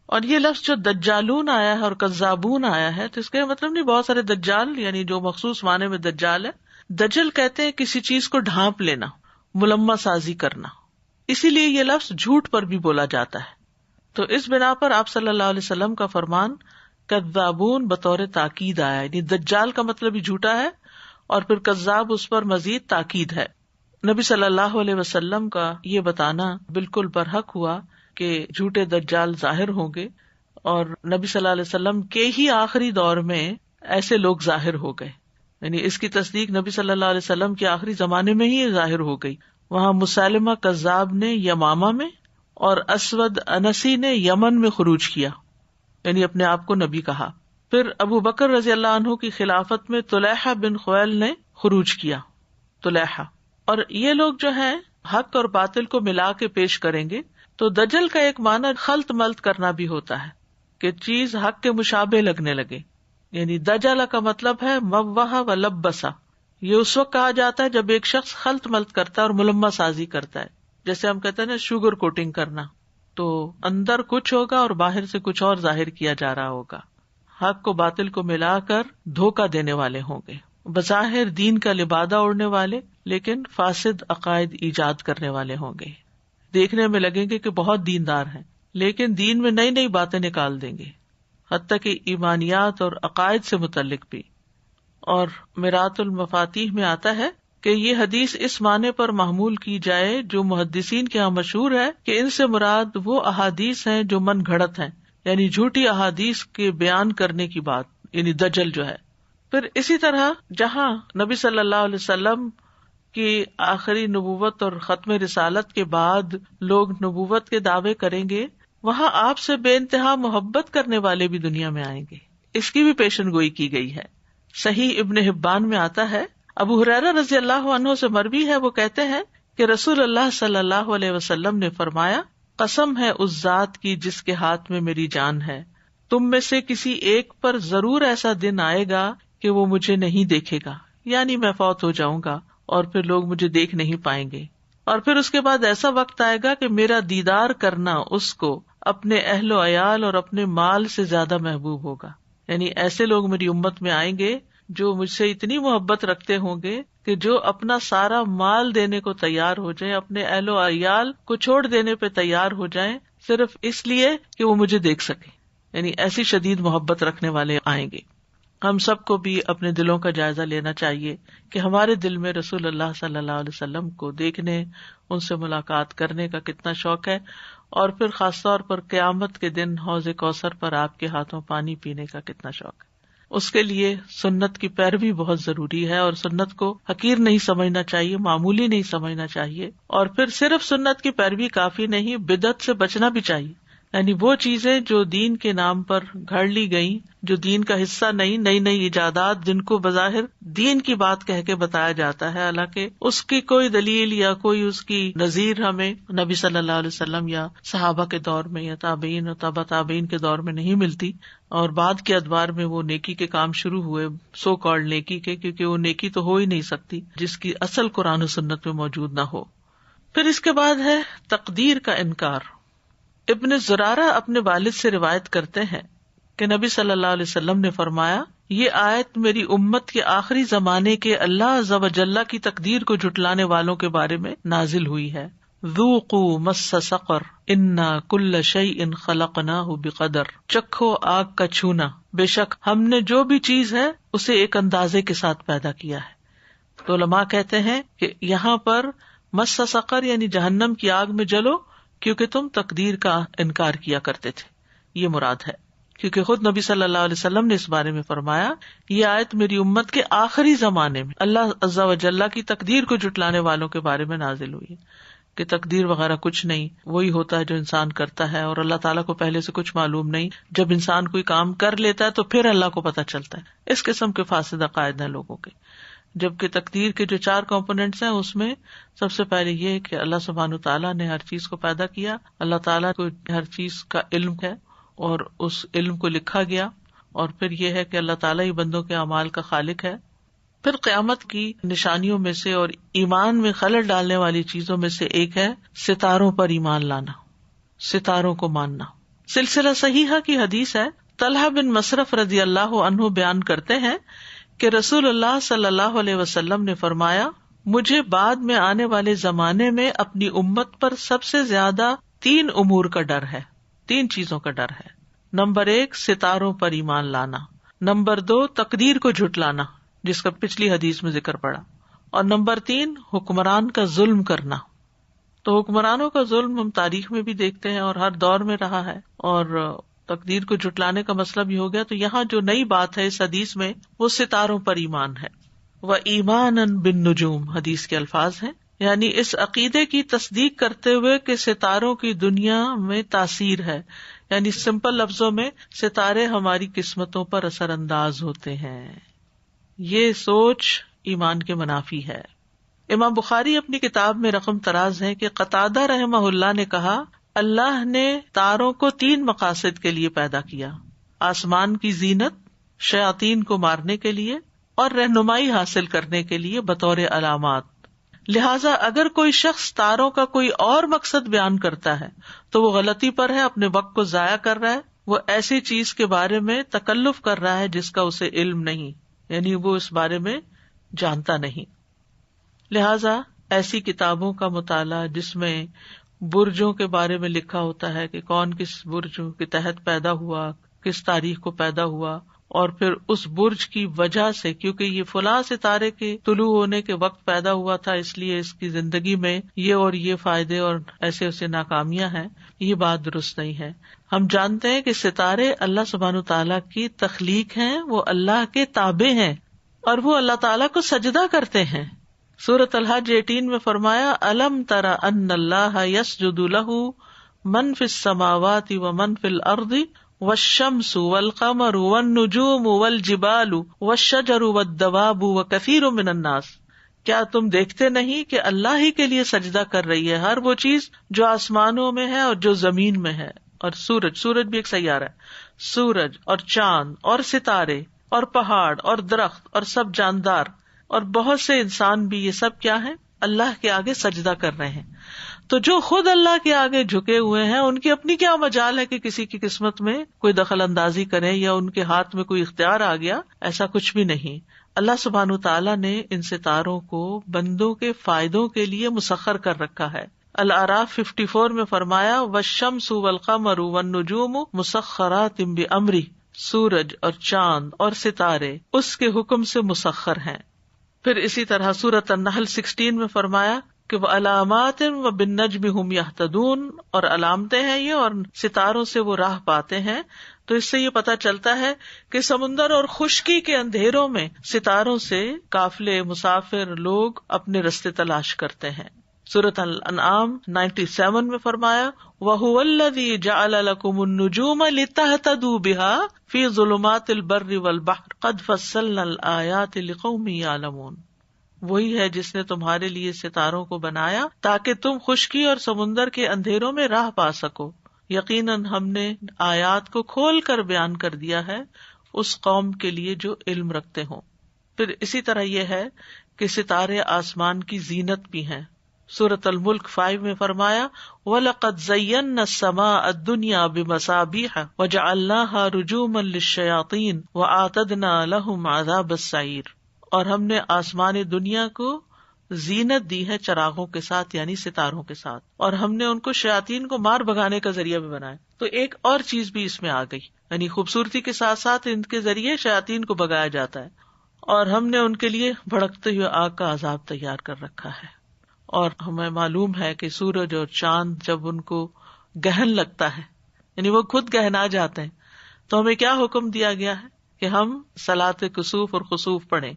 اور یہ لفظ جو دجالون آیا ہے اور کذابون آیا ہے، تو اس کا مطلب نہیں بہت سارے دجال، یعنی جو مخصوص معنی میں دجال ہے۔ دجل کہتے ہیں کسی چیز کو ڈھانپ لینا، ملمہ سازی کرنا، اسی لیے یہ لفظ جھوٹ پر بھی بولا جاتا ہے۔ تو اس بنا پر آپ صلی اللہ علیہ وسلم کا فرمان کذابون بطور تاکید آیا، یعنی دجال کا مطلب ہی جھوٹا ہے، اور پھر کذاب اس پر مزید تاکید ہے۔ نبی صلی اللہ علیہ وسلم کا یہ بتانا بالکل برحق ہوا کہ جھوٹے دجال ظاہر ہوں گے، اور نبی صلی اللہ علیہ وسلم کے ہی آخری دور میں ایسے لوگ ظاہر ہو گئے، یعنی اس کی تصدیق نبی صلی اللہ علیہ وسلم کے آخری زمانے میں ہی ظاہر ہو گئی۔ وہاں مسلمہ کذاب نے یمامہ میں اور اسود انسی نے یمن میں خروج کیا، یعنی اپنے آپ کو نبی کہا۔ پھر ابو بکر رضی اللہ عنہ کی خلافت میں طلحہ بن خویل نے خروج کیا، طلحہ۔ اور یہ لوگ جو ہیں حق اور باطل کو ملا کے پیش کریں گے۔ تو دجل کا ایک معنی خلط ملط کرنا بھی ہوتا ہے کہ چیز حق کے مشابہ لگنے لگے، یعنی دجل کا مطلب ہے موہ و لبسا۔ یہ اس وقت کہا جاتا ہے جب ایک شخص خلط ملط کرتا ہے اور ملمہ سازی کرتا ہے، جیسے ہم کہتے ہیں نا شوگر کوٹنگ کرنا، تو اندر کچھ ہوگا اور باہر سے کچھ اور ظاہر کیا جا رہا ہوگا۔ حق کو باطل کو ملا کر دھوکہ دینے والے ہوں گے، بظاہر دین کا لبادہ اوڑھنے والے لیکن فاسد عقائد ایجاد کرنے والے ہوں گے۔ دیکھنے میں لگیں گے کہ بہت دیندار ہیں، لیکن دین میں نئی نئی باتیں نکال دیں گے، حتیٰ کہ ایمانیات اور عقائد سے متعلق بھی۔ اور میرات المفاتیح میں آتا ہے کہ یہ حدیث اس معنی پر محمول کی جائے جو محدثین کے ہاں مشہور ہے کہ ان سے مراد وہ احادیث ہیں جو من گھڑت ہیں، یعنی جھوٹی احادیث کے بیان کرنے کی بات، یعنی دجل جو ہے۔ پھر اسی طرح جہاں نبی صلی اللہ علیہ وسلم کی آخری نبوت اور ختم رسالت کے بعد لوگ نبوت کے دعوے کریں گے، وہاں آپ سے بے انتہا محبت کرنے والے بھی دنیا میں آئیں گے، اس کی بھی پیشن گوئی کی گئی ہے۔ صحیح ابن حبان میں آتا ہے، ابو ہریرہ رضی اللہ عنہ سے مروی ہے، وہ کہتے ہیں کہ رسول اللہ صلی اللہ علیہ وسلم نے فرمایا، قسم ہے اس ذات کی جس کے ہاتھ میں میری جان ہے، تم میں سے کسی ایک پر ضرور ایسا دن آئے گا کہ وہ مجھے نہیں دیکھے گا، یعنی میں فوت ہو جاؤں گا اور پھر لوگ مجھے دیکھ نہیں پائیں گے، اور پھر اس کے بعد ایسا وقت آئے گا کہ میرا دیدار کرنا اس کو اپنے اہل و عیال اور اپنے مال سے زیادہ محبوب ہوگا۔ یعنی ایسے لوگ میری امت میں آئیں گے جو مجھ سے اتنی محبت رکھتے ہوں گے کہ جو اپنا سارا مال دینے کو تیار ہو جائیں، اپنے اہل و عیال کو چھوڑ دینے پہ تیار ہو جائیں، صرف اس لیے کہ وہ مجھے دیکھ سکیں۔ یعنی ایسی شدید محبت رکھنے والے آئیں گے۔ ہم سب کو بھی اپنے دلوں کا جائزہ لینا چاہیے کہ ہمارے دل میں رسول اللہ صلی اللہ علیہ وسلم کو دیکھنے، ان سے ملاقات کرنے کا کتنا شوق ہے، اور پھر خاص طور پر قیامت کے دن حوض کوثر پر آپ کے ہاتھوں پانی پینے کا کتنا شوق ہے۔ اس کے لیے سنت کی پیروی بہت ضروری ہے، اور سنت کو حقیر نہیں سمجھنا چاہیے، معمولی نہیں سمجھنا چاہیے۔ اور پھر صرف سنت کی پیروی کافی نہیں، بدعت سے بچنا بھی چاہیے، یعنی وہ چیزیں جو دین کے نام پر گھڑ لی گئیں، جو دین کا حصہ نہیں، نئی نئی ایجادات جن کو بظاہر دین کی بات کہہ کے بتایا جاتا ہے، حالانکہ اس کی کوئی دلیل یا کوئی اس کی نظیر ہمیں نبی صلی اللہ علیہ وسلم یا صحابہ کے دور میں یا تابعین اور تبع تابعین کے دور میں نہیں ملتی، اور بعد کے ادوار میں وہ نیکی کے کام شروع ہوئے، سو کالڈ نیکی کے، کیونکہ وہ نیکی تو ہو ہی نہیں سکتی جس کی اصل قرآن و سنت میں موجود نہ ہو۔ پھر اس کے بعد ہے تقدیر کا انکار۔ ابن زرارہ اپنے والد سے روایت کرتے ہیں کہ نبی صلی اللہ علیہ وسلم نے فرمایا، یہ آیت میری امت کے آخری زمانے کے اللہ عز و جل کی تقدیر کو جھٹلانے والوں کے بارے میں نازل ہوئی ہے۔ ذوقوا مس سقر انا کل شیء خلقناہ بقدر، چکھو آگ کا چھونا، بے شک ہم نے جو بھی چیز ہے اسے ایک اندازے کے ساتھ پیدا کیا ہے۔ تو علماء کہتے ہیں کہ یہاں پر مس سقر یعنی جہنم کی آگ میں جلو کیونکہ تم تقدیر کا انکار کیا کرتے تھے، یہ مراد ہے۔ کیونکہ خود نبی صلی اللہ علیہ وسلم نے اس بارے میں فرمایا یہ آیت میری امت کے آخری زمانے میں اللہ عز و جل کی تقدیر کو جھٹلانے والوں کے بارے میں نازل ہوئی ہے کہ تقدیر وغیرہ کچھ نہیں، وہی ہوتا ہے جو انسان کرتا ہے، اور اللہ تعالیٰ کو پہلے سے کچھ معلوم نہیں. جب انسان کوئی کام کر لیتا ہے تو پھر اللہ کو پتہ چلتا ہے. اس قسم کے فاسد عقائد ہیں لوگوں کے. جبکہ تقدیر کے جو 4 کمپوننٹس ہیں اس میں سب سے پہلے یہ کہ اللہ سبحانہ تعالیٰ نے ہر چیز کو پیدا کیا، اللہ تعالیٰ کو ہر چیز کا علم ہے اور اس علم کو لکھا گیا، اور پھر یہ ہے کہ اللہ تعالیٰ ہی بندوں کے اعمال کا خالق ہے. پھر قیامت کی نشانیوں میں سے اور ایمان میں خلل ڈالنے والی چیزوں میں سے ایک ہے ستاروں پر ایمان لانا، ستاروں کو ماننا. سلسلہ صحیحہ کی حدیث ہے، طلحہ بن مصرف رضی اللہ عنہ بیان کرتے ہیں کہ رسول اللہ صلی اللہ علیہ وسلم نے فرمایا مجھے بعد میں آنے والے زمانے میں اپنی امت پر سب سے زیادہ 3 امور کا ڈر ہے، 3 چیزوں کا ڈر ہے. نمبر 1 ستاروں پر ایمان لانا، نمبر 2 تقدیر کو جھٹلانا جس کا پچھلی حدیث میں ذکر پڑا، اور نمبر 3 حکمران کا ظلم کرنا. تو حکمرانوں کا ظلم ہم تاریخ میں بھی دیکھتے ہیں اور ہر دور میں رہا ہے، اور تقدیر کو جھٹلانے کا مسئلہ بھی ہو گیا. تو یہاں جو نئی بات ہے اس حدیث میں وہ ستاروں پر ایمان ہے. وَإِيمَانًا بِالنُّجُومِ حدیث کے الفاظ ہیں، یعنی اس عقیدے کی تصدیق کرتے ہوئے کہ ستاروں کی دنیا میں تاثیر ہے، یعنی سمپل لفظوں میں ستارے ہماری قسمتوں پر اثر انداز ہوتے ہیں. یہ سوچ ایمان کے منافی ہے. امام بخاری اپنی کتاب میں رقم تراز ہے کہ قتادہ رحمہ اللہ نے کہا اللہ نے تاروں کو 3 مقاصد کے لیے پیدا کیا، آسمان کی زینت، شیاطین کو مارنے کے لیے، اور رہنمائی حاصل کرنے کے لیے بطور علامات. لہٰذا اگر کوئی شخص تاروں کا کوئی اور مقصد بیان کرتا ہے تو وہ غلطی پر ہے، اپنے وقت کو ضائع کر رہا ہے، وہ ایسی چیز کے بارے میں تکلف کر رہا ہے جس کا اسے علم نہیں، یعنی وہ اس بارے میں جانتا نہیں. لہذا ایسی کتابوں کا مطالعہ جس میں برجوں کے بارے میں لکھا ہوتا ہے کہ کون کس برج کے تحت پیدا ہوا، کس تاریخ کو پیدا ہوا، اور پھر اس برج کی وجہ سے کیونکہ یہ فلاں ستارے کے طلوع ہونے کے وقت پیدا ہوا تھا اس لیے اس کی زندگی میں یہ اور یہ فائدے اور ایسے ایسے ناکامیاں ہیں، یہ بات درست نہیں ہے. ہم جانتے ہیں کہ ستارے اللہ سبحانہ تعالیٰ کی تخلیق ہیں، وہ اللہ کے تابع ہیں اور وہ اللہ تعالیٰ کو سجدہ کرتے ہیں. سورۃ الحج 18 میں فرمایا الم تر ان اللہ یسجد لہ من فی السماوات ومن فی الارض والشمس والقمر والنجوم والجبال والشجر والدواب وکثیر من الناس. کیا تم دیکھتے نہیں کہ اللہ ہی کے لیے سجدہ کر رہی ہے ہر وہ چیز جو آسمانوں میں ہے اور جو زمین میں ہے، اور سورج بھی ایک سیارہ ہے، سورج اور چاند اور ستارے اور پہاڑ اور درخت اور سب جاندار اور بہت سے انسان بھی، یہ سب کیا ہیں؟ اللہ کے آگے سجدہ کر رہے ہیں. تو جو خود اللہ کے آگے جھکے ہوئے ہیں ان کی اپنی کیا مجال ہے کہ کسی کی قسمت میں کوئی دخل اندازی کریں یا ان کے ہاتھ میں کوئی اختیار آ گیا؟ ایسا کچھ بھی نہیں. اللہ سبحانہ تعالیٰ نے ان ستاروں کو بندوں کے فائدوں کے لیے مسخر کر رکھا ہے. الاعراف 54 میں فرمایا والشمس والقمر والنجوم مسخرات بامرہ، سورج اور چاند اور ستارے اس کے حکم سے مسخر ہیں. پھر اسی طرح سورۃ النحل 16 میں فرمایا کہ وہ علامات و بالنجم ہم یہتدون، اور علامتیں ہیں یہ اور ستاروں سے وہ راہ پاتے ہیں. تو اس سے یہ پتہ چلتا ہے کہ سمندر اور خشکی کے اندھیروں میں ستاروں سے قافلے، مسافر لوگ اپنے رستے تلاش کرتے ہیں. سورۃ الانعام 97 میں فرمایا وَهُوَ الَّذِي جَعَلَ لَكُمُ النُّجُومَ لِتَهْتَدُوا بِهَا فِي ظُلُمَاتِ الْبَرِّ وَالْبَحْرِ قَدْ فَصَّلْنَا الْآيَاتِ لِقَوْمٍ يَعْلَمُونَ. وہی ہے جس نے تمہارے لیے ستاروں کو بنایا تاکہ تم خشکی اور سمندر کے اندھیروں میں راہ پا سکو. یقیناً ہم نے آیات کو کھول کر بیان کر دیا ہے اس قوم کے لیے جو علم رکھتے ہوں. پھر اسی طرح یہ ہے کہ ستارے آسمان کی زینت بھی ہیں. سورۃ الملک 5 میں فرمایا وَلَقَدْ زَيَّنَّا السَّمَاءَ الدُّنْيَا بِمَصَابِيحَ وَجَعَلْنَاهَا رُجُومًا لِلشَّيَاطِينِ وَأَعْتَدْنَا لَهُمْ عَذَابَ السَّعِيرِ. اور ہم نے آسمان دنیا کو زینت دی ہے چراغوں کے ساتھ، یعنی ستاروں کے ساتھ، اور ہم نے ان کو شیاطین کو مار بھگانے کا ذریعہ بھی بنایا. تو ایک اور چیز بھی اس میں آ گئی، یعنی خوبصورتی کے ساتھ ساتھ ان کے ذریعے شیاطین کو بھگایا جاتا ہے. اور ہم نے ان کے لیے بھڑکتے ہوئے آگ کا عذاب تیار کر رکھا ہے. اور ہمیں معلوم ہے کہ سورج اور چاند جب ان کو گہن لگتا ہے، یعنی وہ خود گہنا جاتے ہیں، تو ہمیں کیا حکم دیا گیا ہے کہ ہم صلاۃ کسوف اور خسوف پڑھیں.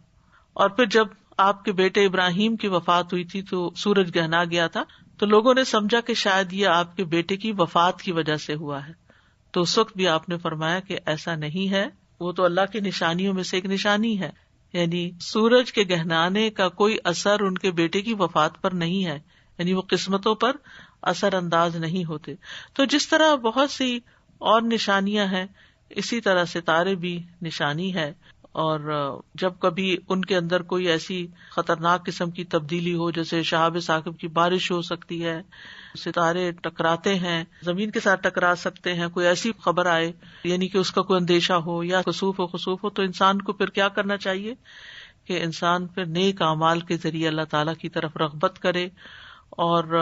اور پھر جب آپ کے بیٹے ابراہیم کی وفات ہوئی تھی تو سورج گہنا گیا تھا، تو لوگوں نے سمجھا کہ شاید یہ آپ کے بیٹے کی وفات کی وجہ سے ہوا ہے. تو اس وقت بھی آپ نے فرمایا کہ ایسا نہیں ہے، وہ تو اللہ کی نشانیوں میں سے ایک نشانی ہے، یعنی سورج کے گہنانے کا کوئی اثر ان کے بیٹے کی وفات پر نہیں ہے، یعنی وہ قسمتوں پر اثر انداز نہیں ہوتے. تو جس طرح بہت سی اور نشانیاں ہیں، اسی طرح ستارے بھی نشانی ہے. اور جب کبھی ان کے اندر کوئی ایسی خطرناک قسم کی تبدیلی ہو، جیسے شہاب ثاقب کی بارش ہو سکتی ہے، ستارے ٹکراتے ہیں، زمین کے ساتھ ٹکرا سکتے ہیں، کوئی ایسی خبر آئے یعنی کہ اس کا کوئی اندیشہ ہو یا خسوف ہو تو انسان کو پھر کیا کرنا چاہیے کہ انسان پھر نیک اعمال کے ذریعے اللہ تعالیٰ کی طرف رغبت کرے اور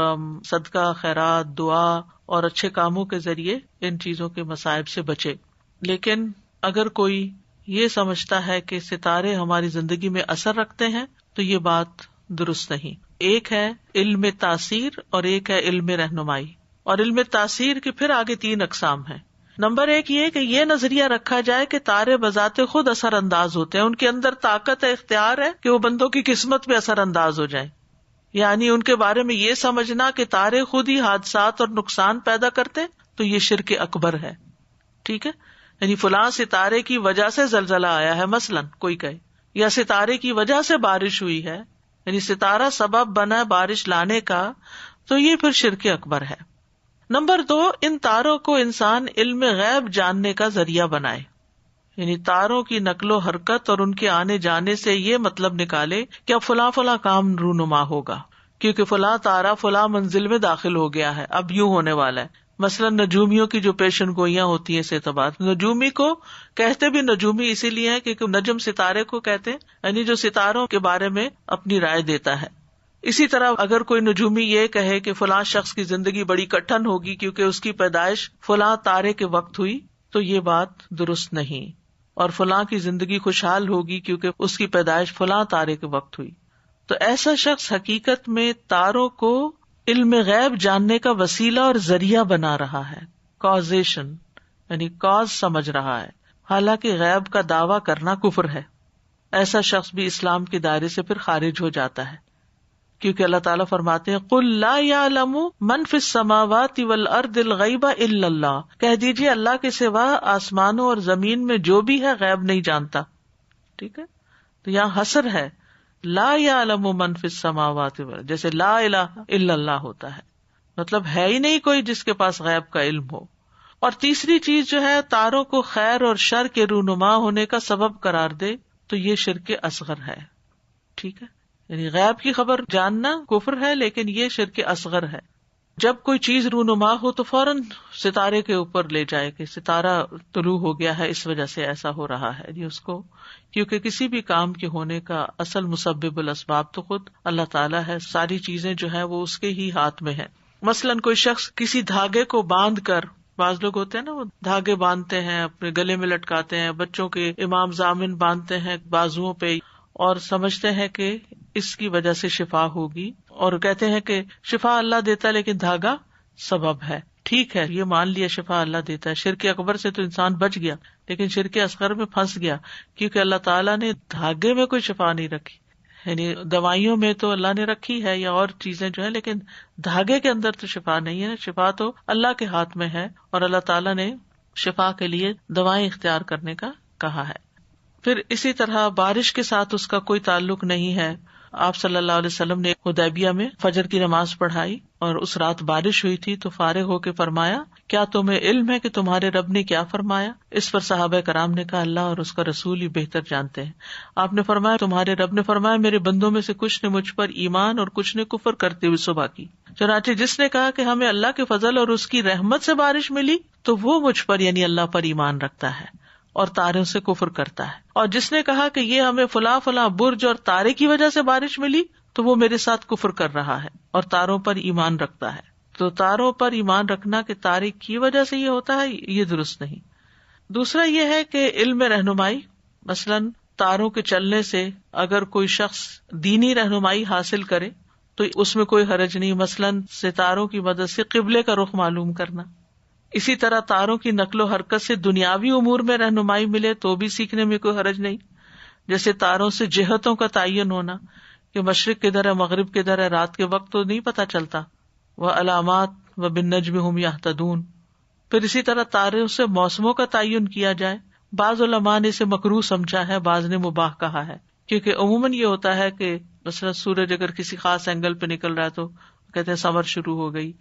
صدقہ، خیرات، دعا اور اچھے کاموں کے ذریعے ان چیزوں کے مصائب سے بچے. لیکن اگر کوئی یہ سمجھتا ہے کہ ستارے ہماری زندگی میں اثر رکھتے ہیں تو یہ بات درست نہیں. ایک ہے علم تاثیر اور ایک ہے علم رہنمائی. اور علم تاثیر کے پھر آگے 3 اقسام ہیں. نمبر 1 یہ کہ یہ نظریہ رکھا جائے کہ تارے بذات خود اثر انداز ہوتے ہیں، ان کے اندر طاقت ہے، اختیار ہے کہ وہ بندوں کی قسمت پہ اثر انداز ہو جائیں. یعنی ان کے بارے میں یہ سمجھنا کہ تارے خود ہی حادثات اور نقصان پیدا کرتے تو یہ شرک اکبر ہے. ٹھیک ہے، یعنی فلاں ستارے کی وجہ سے زلزلہ آیا ہے مثلاً کوئی کہے، یا ستارے کی وجہ سے بارش ہوئی ہے، یعنی ستارہ سبب بنا بارش لانے کا، تو یہ پھر شرک اکبر ہے. نمبر 2 ان تاروں کو انسان علم غیب جاننے کا ذریعہ بنائے، یعنی تاروں کی نقل و حرکت اور ان کے آنے جانے سے یہ مطلب نکالے کہ اب فلاں فلاں کام رونما ہوگا کیونکہ فلاں تارا فلاں منزل میں داخل ہو گیا ہے، اب یوں ہونے والا ہے. مثلاً نجومیوں کی جو پیشن گوئیاں ہوتی ہیں اس اعتبار، نجومی کو کہتے بھی نجومی اسی لیے ہے کیونکہ نجم ستارے کو کہتے ہیں، یعنی جو ستاروں کے بارے میں اپنی رائے دیتا ہے. اسی طرح اگر کوئی نجومی یہ کہے کہ فلاں شخص کی زندگی بڑی کٹھن ہوگی کیونکہ اس کی پیدائش فلاں تارے کے وقت ہوئی، تو یہ بات درست نہیں. اور فلاں کی زندگی خوشحال ہوگی کیونکہ اس کی پیدائش فلاں تارے کے وقت ہوئی. تو ایسا شخص حقیقت میں تاروں کو علم غیب جاننے کا وسیلہ اور ذریعہ بنا رہا ہے، کازیشن یعنی کاز سمجھ رہا ہے، حالانکہ غیب کا دعویٰ کرنا کفر ہے. ایسا شخص بھی اسلام کے دائرے سے پھر خارج ہو جاتا ہے، کیونکہ اللہ تعالیٰ فرماتے ہیں قُل لَا يَعْلَمُ مَن فِي السَّمَاوَاتِ وَالْأَرْضِ الْغَيْبَ إِلَّا اللَّهُ، کہہ دیجیے اللہ کے سوا آسمانوں اور زمین میں جو بھی ہے غیب نہیں جانتا. ٹھیک ہے، تو یہاں حصر ہے، لا یعلم من فی السماوات والارض، جیسے لا الہ الا اللہ ہوتا ہے، مطلب ہے ہی نہیں کوئی جس کے پاس غیب کا علم ہو. اور تیسری چیز جو ہے تاروں کو خیر اور شر کے رونما ہونے کا سبب قرار دے تو یہ شرک اصغر ہے. ٹھیک ہے، یعنی غیب کی خبر جاننا کفر ہے لیکن یہ شرک اصغر ہے. جب کوئی چیز رونما ہو تو فوراً ستارے کے اوپر لے جائے کہ ستارہ طلوع ہو گیا ہے، اس وجہ سے ایسا ہو رہا ہے. یہ اس کو، کیونکہ کسی بھی کام کے ہونے کا اصل مسبب الاسباب تو خود اللہ تعالیٰ ہے، ساری چیزیں جو ہیں وہ اس کے ہی ہاتھ میں ہیں. مثلاً کوئی شخص کسی دھاگے کو باندھ کر، بعض لوگ ہوتے ہیں نا وہ دھاگے باندھتے ہیں اپنے گلے میں لٹکاتے ہیں، بچوں کے امام ضامن باندھتے ہیں بازوؤں پہ اور سمجھتے ہیں کہ اس کی وجہ سے شفا ہوگی، اور کہتے ہیں کہ شفا اللہ دیتا ہے لیکن دھاگا سبب ہے. ٹھیک ہے، یہ مان لیا شفا اللہ دیتا ہے. شرک اکبر سے تو انسان بچ گیا لیکن شرک اصغر میں پھنس گیا، کیونکہ اللہ تعالیٰ نے دھاگے میں کوئی شفا نہیں رکھی. یعنی دوائیوں میں تو اللہ نے رکھی ہے یا اور چیزیں جو ہے، لیکن دھاگے کے اندر تو شفا نہیں ہے. شفا تو اللہ کے ہاتھ میں ہے اور اللہ تعالیٰ نے شفا کے لیے دوائیں اختیار کرنے کا کہا ہے. پھر اسی طرح بارش کے ساتھ اس کا کوئی تعلق نہیں ہے. آپ صلی اللہ علیہ وسلم نے حدیبیہ میں فجر کی نماز پڑھائی اور اس رات بارش ہوئی تھی تو فارغ ہو کے فرمایا، کیا تمہیں علم ہے کہ تمہارے رب نے کیا فرمایا؟ اس پر صحابہ کرام نے کہا اللہ اور اس کا رسول ہی بہتر جانتے ہیں. آپ نے فرمایا تمہارے رب نے فرمایا میرے بندوں میں سے کچھ نے مجھ پر ایمان اور کچھ نے کفر کرتے ہوئے صبح کی. چنانچہ جس نے کہا کہ ہمیں اللہ کے فضل اور اس کی رحمت سے بارش ملی تو وہ مجھ پر یعنی اللہ پر ایمان رکھتا ہے اور تاروں سے کفر کرتا ہے. اور جس نے کہا کہ یہ ہمیں فلاں فلاں برج اور تارے کی وجہ سے بارش ملی تو وہ میرے ساتھ کفر کر رہا ہے اور تاروں پر ایمان رکھتا ہے. تو تاروں پر ایمان رکھنا کہ تارے کی وجہ سے یہ ہوتا ہے یہ درست نہیں. دوسرا یہ ہے کہ علم رہنمائی، مثلاً تاروں کے چلنے سے اگر کوئی شخص دینی رہنمائی حاصل کرے تو اس میں کوئی حرج نہیں. مثلاً ستاروں کی مدد سے قبلے کا رخ معلوم کرنا، اسی طرح تاروں کی نقل و حرکت سے دنیاوی امور میں رہنمائی ملے تو بھی سیکھنے میں کوئی حرج نہیں، جیسے تاروں سے جہتوں کا تعین ہونا کہ مشرق کدھر ہے مغرب کدھر ہے، رات کے وقت تو نہیں پتہ چلتا، وعلامات وبالنجم هم یہتدون۔ پھر اسی طرح تاروں سے موسموں کا تعین کیا جائے، بعض علماء نے اسے مکروہ سمجھا ہے، بعض نے مباح کہا ہے، کیونکہ عموماً یہ ہوتا ہے کہ مثلا سورج اگر کسی خاص اینگل پہ نکل رہا ہے تو کہتے ہیں سمر شروع ہو گئی،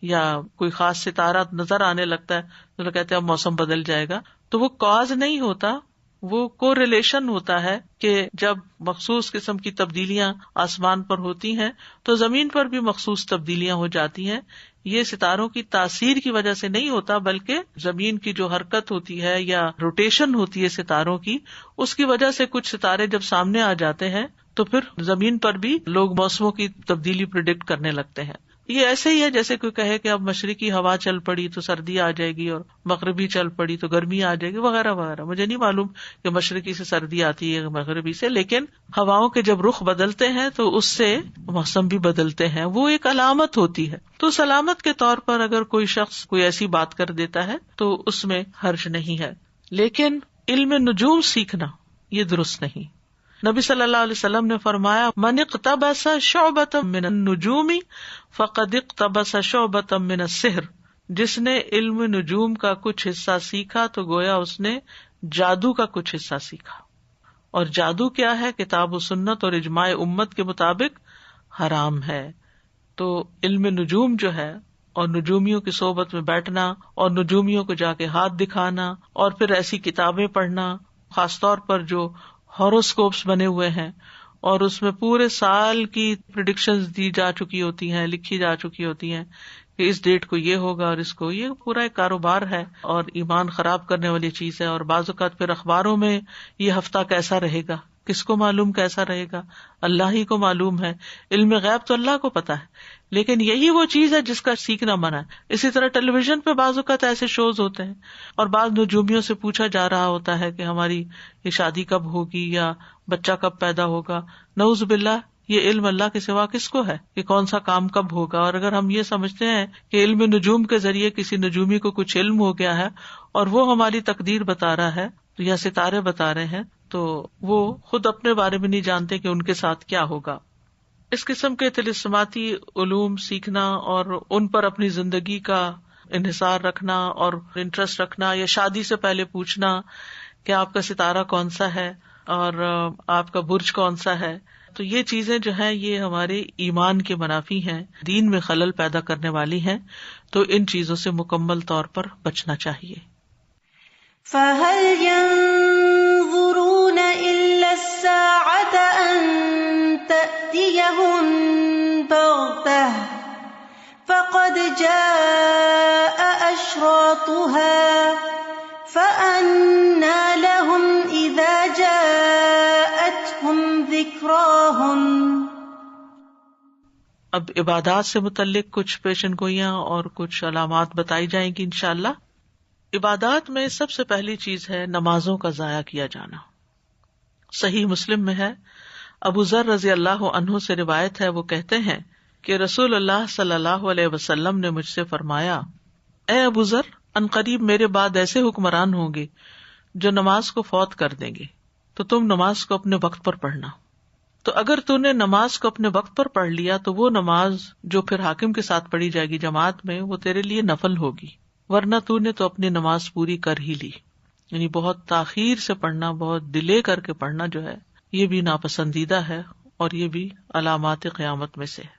یا کوئی خاص ستارہ نظر آنے لگتا ہے تو لوگ کہتے ہیں اب موسم بدل جائے گا، تو وہ کاز نہیں ہوتا، وہ کو ریلیشن ہوتا ہے کہ جب مخصوص قسم کی تبدیلیاں آسمان پر ہوتی ہیں تو زمین پر بھی مخصوص تبدیلیاں ہو جاتی ہیں۔ یہ ستاروں کی تاثیر کی وجہ سے نہیں ہوتا، بلکہ زمین کی جو حرکت ہوتی ہے یا روٹیشن ہوتی ہے ستاروں کی، اس کی وجہ سے کچھ ستارے جب سامنے آ جاتے ہیں تو پھر زمین پر بھی لوگ موسموں کی تبدیلی پریڈکٹ کرنے لگتے ہیں۔ یہ ایسے ہی ہے جیسے کوئی کہے کہ اب مشرقی ہوا چل پڑی تو سردی آ جائے گی، اور مغربی چل پڑی تو گرمی آ جائے گی، وغیرہ وغیرہ۔ مجھے نہیں معلوم کہ مشرقی سے سردی آتی ہے مغربی سے، لیکن ہواؤں کے جب رخ بدلتے ہیں تو اس سے موسم بھی بدلتے ہیں، وہ ایک علامت ہوتی ہے۔ تو سلامت کے طور پر اگر کوئی شخص کوئی ایسی بات کر دیتا ہے تو اس میں حرج نہیں ہے، لیکن علم نجوم سیکھنا یہ درست نہیں۔ نبی صلی اللہ علیہ وسلم نے فرمایا، من اقتبس شعبۃ من النجوم فقد اقتبس شعبۃ من السحر، جس نے علم نجوم کا کچھ حصہ سیکھا تو گویا اس نے جادو کا کچھ حصہ سیکھا۔ اور جادو کیا ہے؟ کتاب و سنت اور اجماع امت کے مطابق حرام ہے۔ تو علم نجوم جو ہے، اور نجومیوں کی صحبت میں بیٹھنا، اور نجومیوں کو جا کے ہاتھ دکھانا، اور پھر ایسی کتابیں پڑھنا، خاص طور پر جو ہاروسکوپس بنے ہوئے ہیں اور اس میں پورے سال کی پریڈکشنز دی جا چکی ہوتی ہیں، لکھی جا چکی ہوتی ہیں کہ اس ڈیٹ کو یہ ہوگا اور اس کو، یہ پورا ایک کاروبار ہے اور ایمان خراب کرنے والی چیز ہے۔ اور بعض اوقات پھر اخباروں میں یہ ہفتہ کیسا رہے گا، کس کو معلوم کیسا رہے گا؟ اللہ ہی کو معلوم ہے۔ علم غیب تو اللہ کو پتا ہے، لیکن یہی وہ چیز ہے جس کا سیکھنا منع ہے۔ اسی طرح ٹیلی ویژن پہ بعض اوقات ایسے شوز ہوتے ہیں اور بعض نجومیوں سے پوچھا جا رہا ہوتا ہے کہ ہماری یہ شادی کب ہوگی یا بچہ کب پیدا ہوگا۔ نعوذ باللہ، یہ علم اللہ کے سوا کس کو ہے کہ کون سا کام کب ہوگا؟ اور اگر ہم یہ سمجھتے ہیں کہ علم نجوم کے ذریعے کسی نجومی کو کچھ علم ہو گیا ہے اور وہ ہماری تقدیر بتا رہا ہے یا ستارے بتا رہے ہیں، تو وہ خود اپنے بارے میں نہیں جانتے کہ ان کے ساتھ کیا ہوگا۔ اس قسم کے طلسماتی علوم سیکھنا اور ان پر اپنی زندگی کا انحصار رکھنا اور انٹرسٹ رکھنا، یا شادی سے پہلے پوچھنا کہ آپ کا ستارہ کون سا ہے اور آپ کا برج کون سا ہے، تو یہ چیزیں جو ہیں یہ ہمارے ایمان کے منافی ہیں، دین میں خلل پیدا کرنے والی ہیں، تو ان چیزوں سے مکمل طور پر بچنا چاہیے۔ فَهَلْ يَنظُرُونَ إِلَّا السَّاعَةَ أَن تَأْتِيَهُم بَغْتَةً فَقَدْ جَاءَ أَشْرَاطُهَا فَأَنَّىٰ لَهُمْ إِذَا جَاءَتْهُمْ ذِكْرَاهُمْ۔ اب عبادات سے متعلق کچھ پیشن گوئیاں اور کچھ علامات بتائی جائیں گی انشاءاللہ۔ عبادات میں سب سے پہلی چیز ہے نمازوں کا ضائع کیا جانا۔ صحیح مسلم میں ہے، ابو ذر رضی اللہ عنہ سے روایت ہے، وہ کہتے ہیں کہ رسول اللہ صلی اللہ علیہ وسلم نے مجھ سے فرمایا، اے ابو ذر، عنقریب میرے بعد ایسے حکمران ہوں گے جو نماز کو فوت کر دیں گے، تو تم نماز کو اپنے وقت پر پڑھنا۔ تو اگر تو نے نماز کو اپنے وقت پر پڑھ لیا تو وہ نماز جو پھر حاکم کے ساتھ پڑھی جائے گی جماعت میں، وہ تیرے لیے نفل ہوگی، ورنہ تو نے تو اپنی نماز پوری کر ہی لی۔ یعنی بہت تاخیر سے پڑھنا، بہت ڈیلے کر کے پڑھنا جو ہے، یہ بھی ناپسندیدہ ہے اور یہ بھی علامات قیامت میں سے ہے۔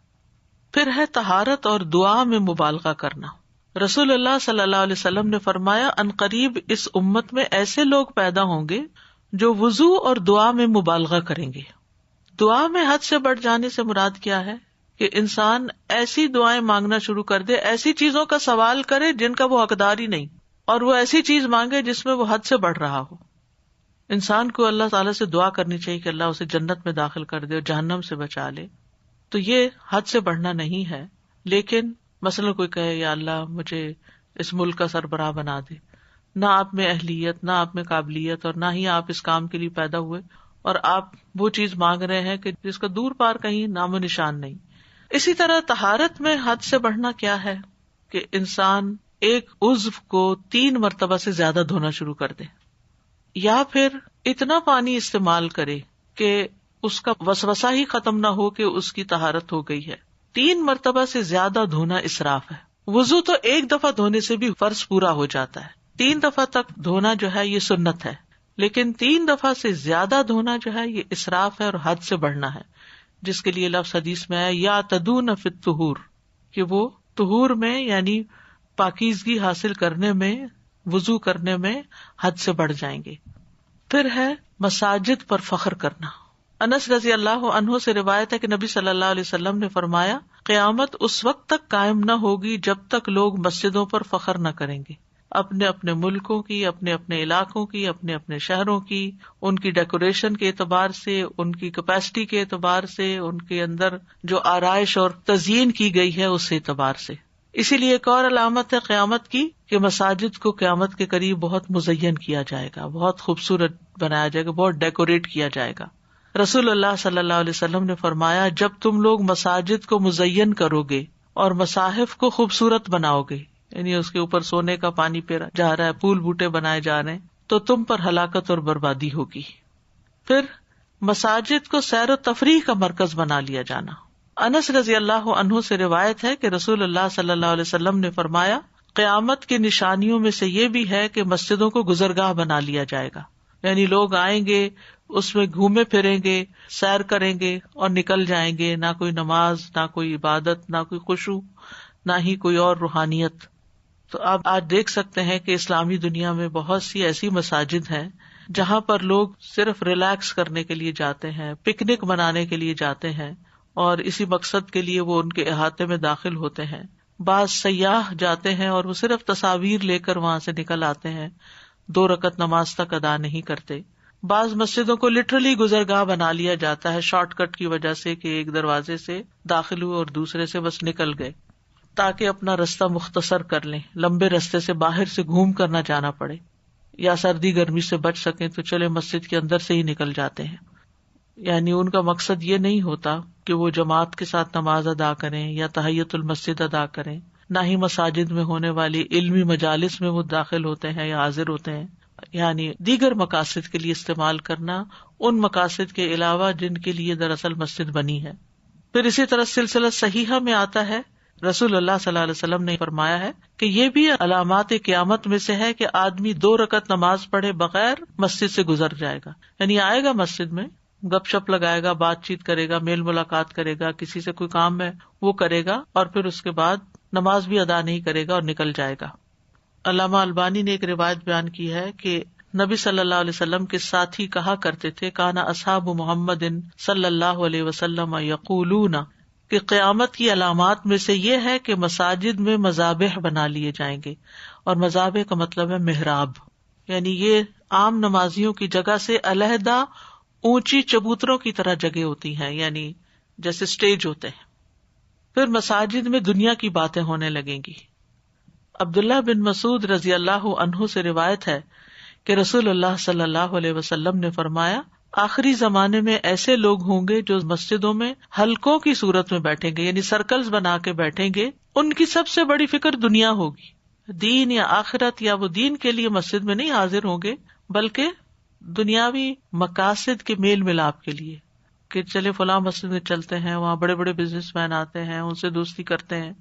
پھر ہے طہارت اور دعا میں مبالغہ کرنا۔ رسول اللہ صلی اللہ علیہ وسلم نے فرمایا، عنقریب اس امت میں ایسے لوگ پیدا ہوں گے جو وضو اور دعا میں مبالغہ کریں گے۔ دعا میں حد سے بڑھ جانے سے مراد کیا ہے کہ انسان ایسی دعائیں مانگنا شروع کر دے، ایسی چیزوں کا سوال کرے جن کا وہ حقدار ہی نہیں، اور وہ ایسی چیز مانگے جس میں وہ حد سے بڑھ رہا ہو۔ انسان کو اللہ تعالیٰ سے دعا کرنی چاہیے کہ اللہ اسے جنت میں داخل کر دے اور جہنم سے بچا لے، تو یہ حد سے بڑھنا نہیں ہے۔ لیکن مثلا کوئی کہے، یا اللہ مجھے اس ملک کا سربراہ بنا دے، نہ آپ میں اہلیت، نہ آپ میں قابلیت، اور نہ ہی آپ اس کام کے لیے پیدا ہوئے، اور آپ وہ چیز مانگ رہے ہیں کہ جس کا دور پار کہیں نام و نشان نہیں۔ اسی طرح طہارت میں حد سے بڑھنا کیا ہے کہ انسان ایک عضو کو 3 مرتبہ سے زیادہ دھونا شروع کر دے، یا پھر اتنا پانی استعمال کرے کہ اس کا وسوسہ ہی ختم نہ ہو کہ اس کی طہارت ہو گئی ہے. 3 مرتبہ سے زیادہ دھونا اسراف ہے. وضو تو ایک دفعہ دھونے سے بھی فرض پورا ہو جاتا ہے، 3 دفعہ تک دھونا جو ہے یہ سنت ہے، لیکن 3 دفعہ سے زیادہ دھونا جو ہے یہ اسراف ہے اور حد سے بڑھنا ہے، جس کے لیے لفظ حدیث میں ہے یا تدون فی الطہور، کہ وہ طہور میں یعنی پاکیزگی حاصل کرنے میں، وضو کرنے میں حد سے بڑھ جائیں گے. پھر ہے مساجد پر فخر کرنا. انس رضی اللہ عنہ سے روایت ہے کہ نبی صلی اللہ علیہ وسلم نے فرمایا، قیامت اس وقت تک قائم نہ ہوگی جب تک لوگ مسجدوں پر فخر نہ کریں گے، اپنے اپنے ملکوں کی، اپنے اپنے علاقوں کی، اپنے اپنے شہروں کی، ان کی ڈیکوریشن کے اعتبار سے، ان کی کیپیسٹی کے اعتبار سے، ان کے اندر جو آرائش اور تزئین کی گئی ہے اس اعتبار سے. اسی لیے ایک اور علامت ہے قیامت کی کہ مساجد کو قیامت کے قریب بہت مزین کیا جائے گا، بہت خوبصورت بنایا جائے گا، بہت ڈیکوریٹ کیا جائے گا. رسول اللہ صلی اللہ علیہ وسلم نے فرمایا، جب تم لوگ مساجد کو مزین کرو گے اور مصاحف کو خوبصورت بناؤ گے، یعنی اس کے اوپر سونے کا پانی پھیرا جا رہا ہے، پھول بوٹے بنائے جا رہے ہیں، تو تم پر ہلاکت اور بربادی ہوگی. پھر مساجد کو سیر و تفریح کا مرکز بنا لیا جانا. انس رضی اللہ عنہ سے روایت ہے کہ رسول اللہ صلی اللہ علیہ وسلم نے فرمایا، قیامت کی نشانیوں میں سے یہ بھی ہے کہ مسجدوں کو گزرگاہ بنا لیا جائے گا، یعنی لوگ آئیں گے، اس میں گھومے پھریں گے، سیر کریں گے اور نکل جائیں گے، نہ کوئی نماز، نہ کوئی عبادت، نہ کوئی خشوع، نہ ہی کوئی اور روحانیت. تو آپ آج دیکھ سکتے ہیں کہ اسلامی دنیا میں بہت سی ایسی مساجد ہیں جہاں پر لوگ صرف ریلیکس کرنے کے لیے جاتے ہیں، پکنک منانے کے لیے جاتے ہیں، اور اسی مقصد کے لیے وہ ان کے احاطے میں داخل ہوتے ہیں. بعض سیاح جاتے ہیں اور وہ صرف تصاویر لے کر وہاں سے نکل آتے ہیں، 2 رکعت نماز تک ادا نہیں کرتے. بعض مسجدوں کو لٹرلی گزرگاہ بنا لیا جاتا ہے شارٹ کٹ کی وجہ سے، کہ ایک دروازے سے داخل ہوئے اور دوسرے سے بس نکل گئے، تاکہ اپنا رستہ مختصر کر لیں، لمبے رستے سے باہر سے گھوم کر نہ جانا پڑے، یا سردی گرمی سے بچ سکیں تو چلے مسجد کے اندر سے ہی نکل جاتے ہیں. یعنی ان کا مقصد یہ نہیں ہوتا کہ وہ جماعت کے ساتھ نماز ادا کریں یا تحیۃ المسجد ادا کریں، نہ ہی مساجد میں ہونے والی علمی مجالس میں وہ داخل ہوتے ہیں یا حاضر ہوتے ہیں. یعنی دیگر مقاصد کے لیے استعمال کرنا، ان مقاصد کے علاوہ جن کے لیے دراصل مسجد بنی ہے. پھر اسی طرح سلسلہ صحیحہ میں آتا ہے، رسول اللہ صلی اللہ علیہ وسلم نے فرمایا ہے کہ یہ بھی علامات قیامت میں سے ہے کہ آدمی 2 رکعت نماز پڑھے بغیر مسجد سے گزر جائے گا. یعنی آئے گا مسجد میں، گپ شپ لگائے گا، بات چیت کرے گا، میل ملاقات کرے گا، کسی سے کوئی کام ہے وہ کرے گا، اور پھر اس کے بعد نماز بھی ادا نہیں کرے گا اور نکل جائے گا. علامہ البانی نے ایک روایت بیان کی ہے کہ نبی صلی اللہ علیہ وسلم کے ساتھی کہا کرتے تھے، کانا اصحاب محمد صلی اللہ علیہ وسلم یقولون، کہ قیامت کی علامات میں سے یہ ہے کہ مساجد میں مذابح بنا لیے جائیں گے. اور مذابح کا مطلب ہے محراب، یعنی یہ عام نمازیوں کی جگہ سے علیحدہ اونچی چبوتروں کی طرح جگہ ہوتی ہیں، یعنی جیسے سٹیج ہوتے ہیں. پھر مساجد میں دنیا کی باتیں ہونے لگیں گی. عبداللہ بن مسعود رضی اللہ عنہ سے روایت ہے کہ رسول اللہ صلی اللہ علیہ وسلم نے فرمایا، آخری زمانے میں ایسے لوگ ہوں گے جو مسجدوں میں حلقوں کی صورت میں بیٹھیں گے، یعنی سرکلز بنا کے بیٹھیں گے. ان کی سب سے بڑی فکر دنیا ہوگی، دین یا آخرت، یا وہ دین کے لیے مسجد میں نہیں حاضر ہوں گے بلکہ دنیاوی مقاصد کے میل ملاپ کے لیے، کہ چلے فلاں مسجد میں چلتے ہیں، وہاں بڑے بڑے بزنس مین آتے ہیں، ان سے دوستی کرتے ہیں،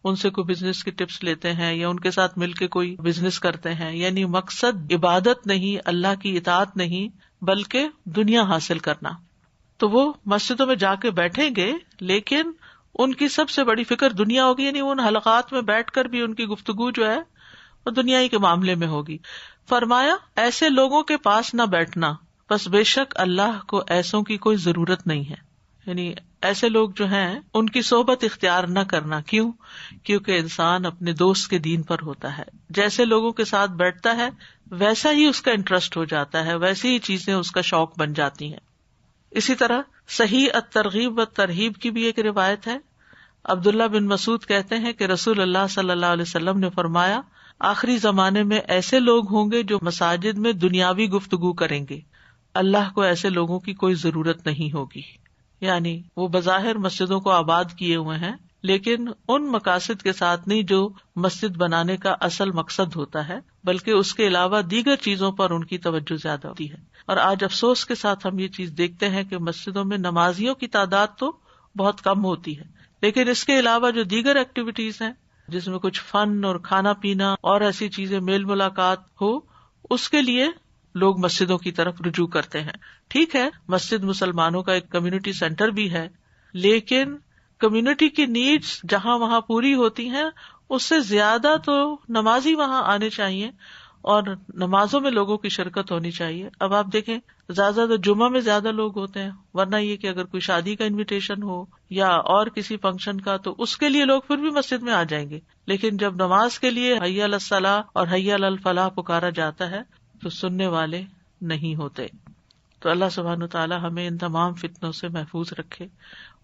ان سے کوئی بزنس کی ٹپس لیتے ہیں، یا ان کے ساتھ مل کے کوئی بزنس کرتے ہیں. یعنی مقصد عبادت نہیں، اللہ کی اطاعت نہیں، بلکہ دنیا حاصل کرنا. تو وہ مسجدوں میں جا کے بیٹھیں گے، لیکن ان کی سب سے بڑی فکر دنیا ہوگی. یعنی ان حلقات میں بیٹھ کر بھی ان کی گفتگو جو ہے وہ دنیائی کے معاملے میں ہوگی. فرمایا، ایسے لوگوں کے پاس نہ بیٹھنا، بس بے شک اللہ کو ایسوں کی کوئی ضرورت نہیں ہے. یعنی ایسے لوگ جو ہیں ان کی صحبت اختیار نہ کرنا. کیوں؟ کیونکہ انسان اپنے دوست کے دین پر ہوتا ہے. جیسے لوگوں کے ساتھ بیٹھتا ہے ویسا ہی اس کا انٹرسٹ ہو جاتا ہے، ویسی ہی چیزیں اس کا شوق بن جاتی ہیں. اسی طرح صحیح الترغیب والترہیب کی بھی ایک روایت ہے. عبداللہ بن مسعود کہتے ہیں کہ رسول اللہ صلی اللہ علیہ وسلم نے فرمایا، آخری زمانے میں ایسے لوگ ہوں گے جو مساجد میں دنیاوی گفتگو کریں گے، اللہ کو ایسے لوگوں کی کوئی ضرورت نہیں ہوگی. یعنی وہ بظاہر مسجدوں کو آباد کیے ہوئے ہیں لیکن ان مقاصد کے ساتھ نہیں جو مسجد بنانے کا اصل مقصد ہوتا ہے، بلکہ اس کے علاوہ دیگر چیزوں پر ان کی توجہ زیادہ ہوتی ہے۔ اور آج افسوس کے ساتھ ہم یہ چیز دیکھتے ہیں کہ مسجدوں میں نمازیوں کی تعداد تو بہت کم ہوتی ہے، لیکن اس کے علاوہ جو دیگر ایکٹیویٹیز ہیں جس میں کچھ فن اور کھانا پینا اور ایسی چیزیں، میل ملاقات ہو، اس کے لیے لوگ مسجدوں کی طرف رجوع کرتے ہیں۔ ٹھیک ہے، مسجد مسلمانوں کا ایک کمیونٹی سینٹر بھی ہے، لیکن کمیونٹی کی نیڈس جہاں وہاں پوری ہوتی ہیں اس سے زیادہ تو نمازی وہاں آنے چاہیے اور نمازوں میں لوگوں کی شرکت ہونی چاہیے۔ اب آپ دیکھیں زیادہ تو جمعہ میں زیادہ لوگ ہوتے ہیں، ورنہ یہ کہ اگر کوئی شادی کا انویٹیشن ہو یا اور کسی فنکشن کا تو اس کے لیے لوگ پھر بھی مسجد میں آ جائیں گے، لیکن جب نماز کے لیے حی علی الصلاۃ اور حی علی الفلاح پکارا جاتا ہے تو سننے والے نہیں ہوتے۔ تو اللہ سبحانہ وتعالی ہمیں ان تمام فتنوں سے محفوظ رکھے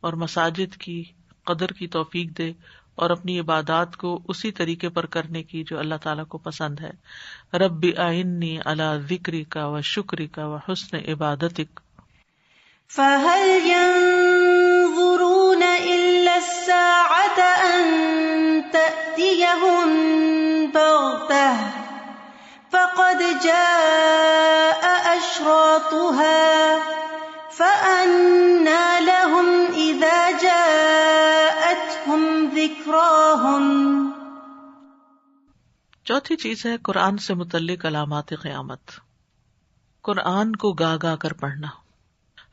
اور مساجد کی قدر کی توفیق دے اور اپنی عبادات کو اسی طریقے پر کرنے کی جو اللہ تعالیٰ کو پسند ہے۔ رب اعنی علی ذکرک و شکرک و حسن عبادتک۔ فَهَلْ يَنظُرُونَ إِلَّا السَّاعَةَ أَن تَأْتِيَهُم بَغْتَةً فَقَدْ جَاءَ أَشْرَاطُهَا فَأَنَّىٰ لَهُمْ إِذَا جَاءَتْهُمْ ذِكْرَاهُمْ۔ چوتھی چیز ہے قرآن سے متعلق علامات قیامت، قرآن کو گا گا کر پڑھنا۔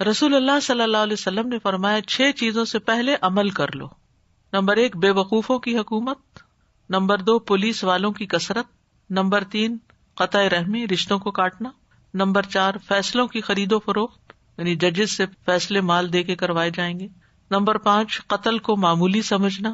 رسول اللہ صلی اللہ علیہ وسلم نے فرمایا 6 چیزوں سے پہلے عمل کر لو۔ نمبر 1 بے وقوفوں کی حکومت، نمبر 2 پولیس والوں کی کثرت، نمبر 3 قطع رحمی رشتوں کو کاٹنا، نمبر 4 فیصلوں کی خرید و فروخت یعنی ججز سے فیصلے مال دے کے کروائے جائیں گے، نمبر 5 قتل کو معمولی سمجھنا،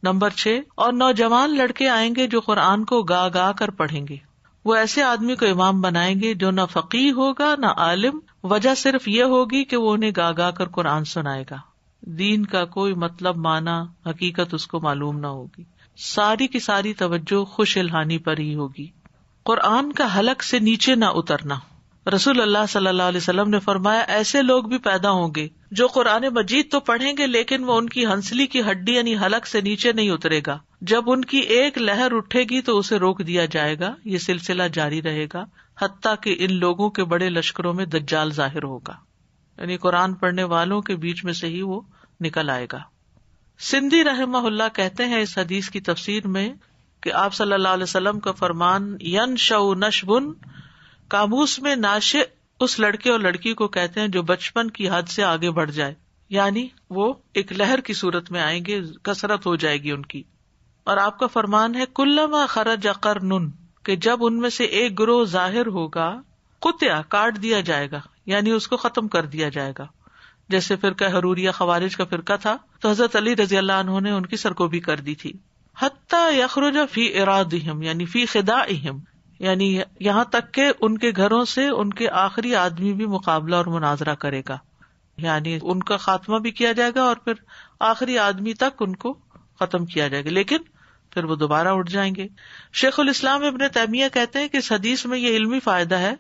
نمبر 6 اور نوجوان لڑکے آئیں گے جو قرآن کو گا گا کر پڑھیں گے، وہ ایسے آدمی کو امام بنائیں گے جو نہ فقیہ ہوگا نہ عالم، وجہ صرف یہ ہوگی کہ وہ انہیں گا گا کر قرآن سنائے گا، دین کا کوئی مطلب معنی حقیقت اس کو معلوم نہ ہوگی، ساری کی ساری توجہ خوش الہانی پر ہی ہوگی۔ قرآن کا حلق سے نیچے نہ اترنا، رسول اللہ صلی اللہ علیہ وسلم نے فرمایا ایسے لوگ بھی پیدا ہوں گے جو قرآن مجید تو پڑھیں گے لیکن وہ ان کی ہنسلی کی ہڈی یعنی حلق سے نیچے نہیں اترے گا، جب ان کی ایک لہر اٹھے گی تو اسے روک دیا جائے گا، یہ سلسلہ جاری رہے گا حتیٰ کہ ان لوگوں کے بڑے لشکروں میں دجال ظاہر ہوگا، یعنی قرآن پڑھنے والوں کے بیچ میں سے ہی وہ نکل آئے گا۔ سندھی رحمہ اللہ کہتے ہیں اس حدیث کی تفسیر میں کہ آپ صلی اللہ علیہ وسلم کا فرمان ینشأ نشبن، قاموس میں ناشئ اس لڑکے اور لڑکی کو کہتے ہیں جو بچپن کی حد سے آگے بڑھ جائے، یعنی وہ ایک لہر کی صورت میں آئیں گے، کثرت ہو جائے گی ان کی۔ اور آپ کا فرمان ہے کلما خرج قرن، کہ جب ان میں سے ایک گروہ ظاہر ہوگا قطع کاٹ دیا جائے گا، یعنی اس کو ختم کر دیا جائے گا، جیسے فرقہ حروریہ خوارج کا فرقہ تھا تو حضرت علی رضی اللہ عنہ نے ان کی سرکوبی کر دی تھی۔ حتی یخرج فی ارادہم، یعنی فی خداعہم، یعنی یہاں تک کہ ان کے گھروں سے ان کے آخری آدمی بھی مقابلہ اور مناظرہ کرے گا، یعنی ان کا خاتمہ بھی کیا جائے گا اور پھر آخری آدمی تک ان کو ختم کیا جائے گا، لیکن پھر وہ دوبارہ اٹھ جائیں گے۔ شیخ الاسلام ابن تیمیہ کہتے ہیں کہ اس حدیث میں یہ علمی فائدہ ہے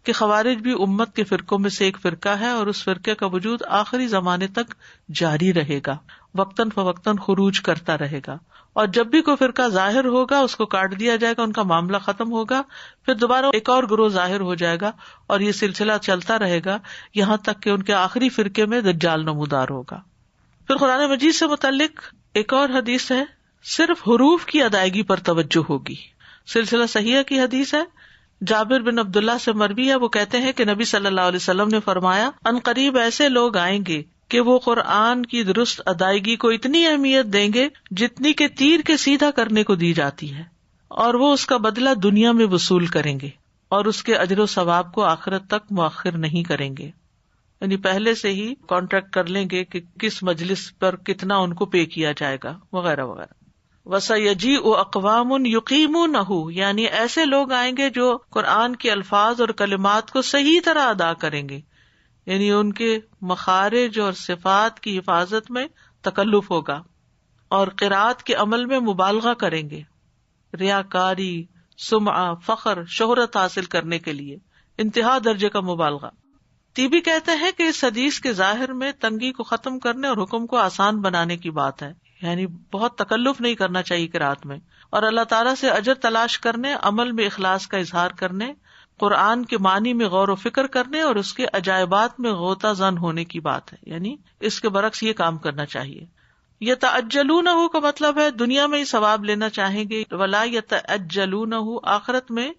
کہ خوارج بھی امت کے فرقوں میں سے ایک فرقہ ہے اور اس فرقے کا وجود آخری زمانے تک جاری رہے گا، وقتاً فوقتاً خروج کرتا رہے گا، اور جب بھی کوئی فرقہ ظاہر ہوگا اس کو کاٹ دیا جائے گا، ان کا معاملہ ختم ہوگا، پھر دوبارہ ایک اور گروہ ظاہر ہو جائے گا اور یہ سلسلہ چلتا رہے گا یہاں تک کہ ان کے آخری فرقے میں دجال نمودار ہوگا۔ پھر قرآن مجید سے متعلق ایک اور حدیث ہے، صرف حروف کی ادائیگی پر توجہ ہوگی، سلسلہ صحیحہ کی حدیث ہے، جابر بن عبداللہ سے مروی ہے، وہ کہتے ہیں کہ نبی صلی اللہ علیہ وسلم نے فرمایا ان قریب ایسے لوگ آئیں گے کہ وہ قرآن کی درست ادائیگی کو اتنی اہمیت دیں گے جتنی کہ تیر کے سیدھا کرنے کو دی جاتی ہے، اور وہ اس کا بدلہ دنیا میں وصول کریں گے اور اس کے اجر و ثواب کو آخرت تک مؤخر نہیں کریں گے، یعنی پہلے سے ہی کانٹریکٹ کر لیں گے کہ کس مجلس پر کتنا ان کو پے کیا جائے گا وغیرہ وغیرہ۔ وَسَيَجِيءُ أَقْوَامٌ يُقِيمُونَهُ، یعنی ایسے لوگ آئیں گے جو قرآن کے الفاظ اور کلمات کو صحیح طرح ادا کریں گے، یعنی ان کے مخارج اور صفات کی حفاظت میں تکلف ہوگا، اور قرات کے عمل میں مبالغہ کریں گے، ریاکاری، سمعہ، فخر، شہرت حاصل کرنے کے لیے انتہا درجے کا مبالغہ۔ طیبی کہتے ہیں کہ اس حدیث کے ظاہر میں تنگی کو ختم کرنے اور حکم کو آسان بنانے کی بات ہے، یعنی بہت تکلف نہیں کرنا چاہیے قرات میں، اور اللہ تعالیٰ سے اجر تلاش کرنے، عمل میں اخلاص کا اظہار کرنے، قرآن کے معنی میں غور و فکر کرنے اور اس کے عجائبات میں غوطہ زن ہونے کی بات ہے، یعنی اس کے برعکس یہ کام کرنا چاہیے۔ یتعجلونہ کا مطلب ہے دنیا میں ہی ثواب لینا چاہیں گے، ولا یتعجلونہ آخرت میں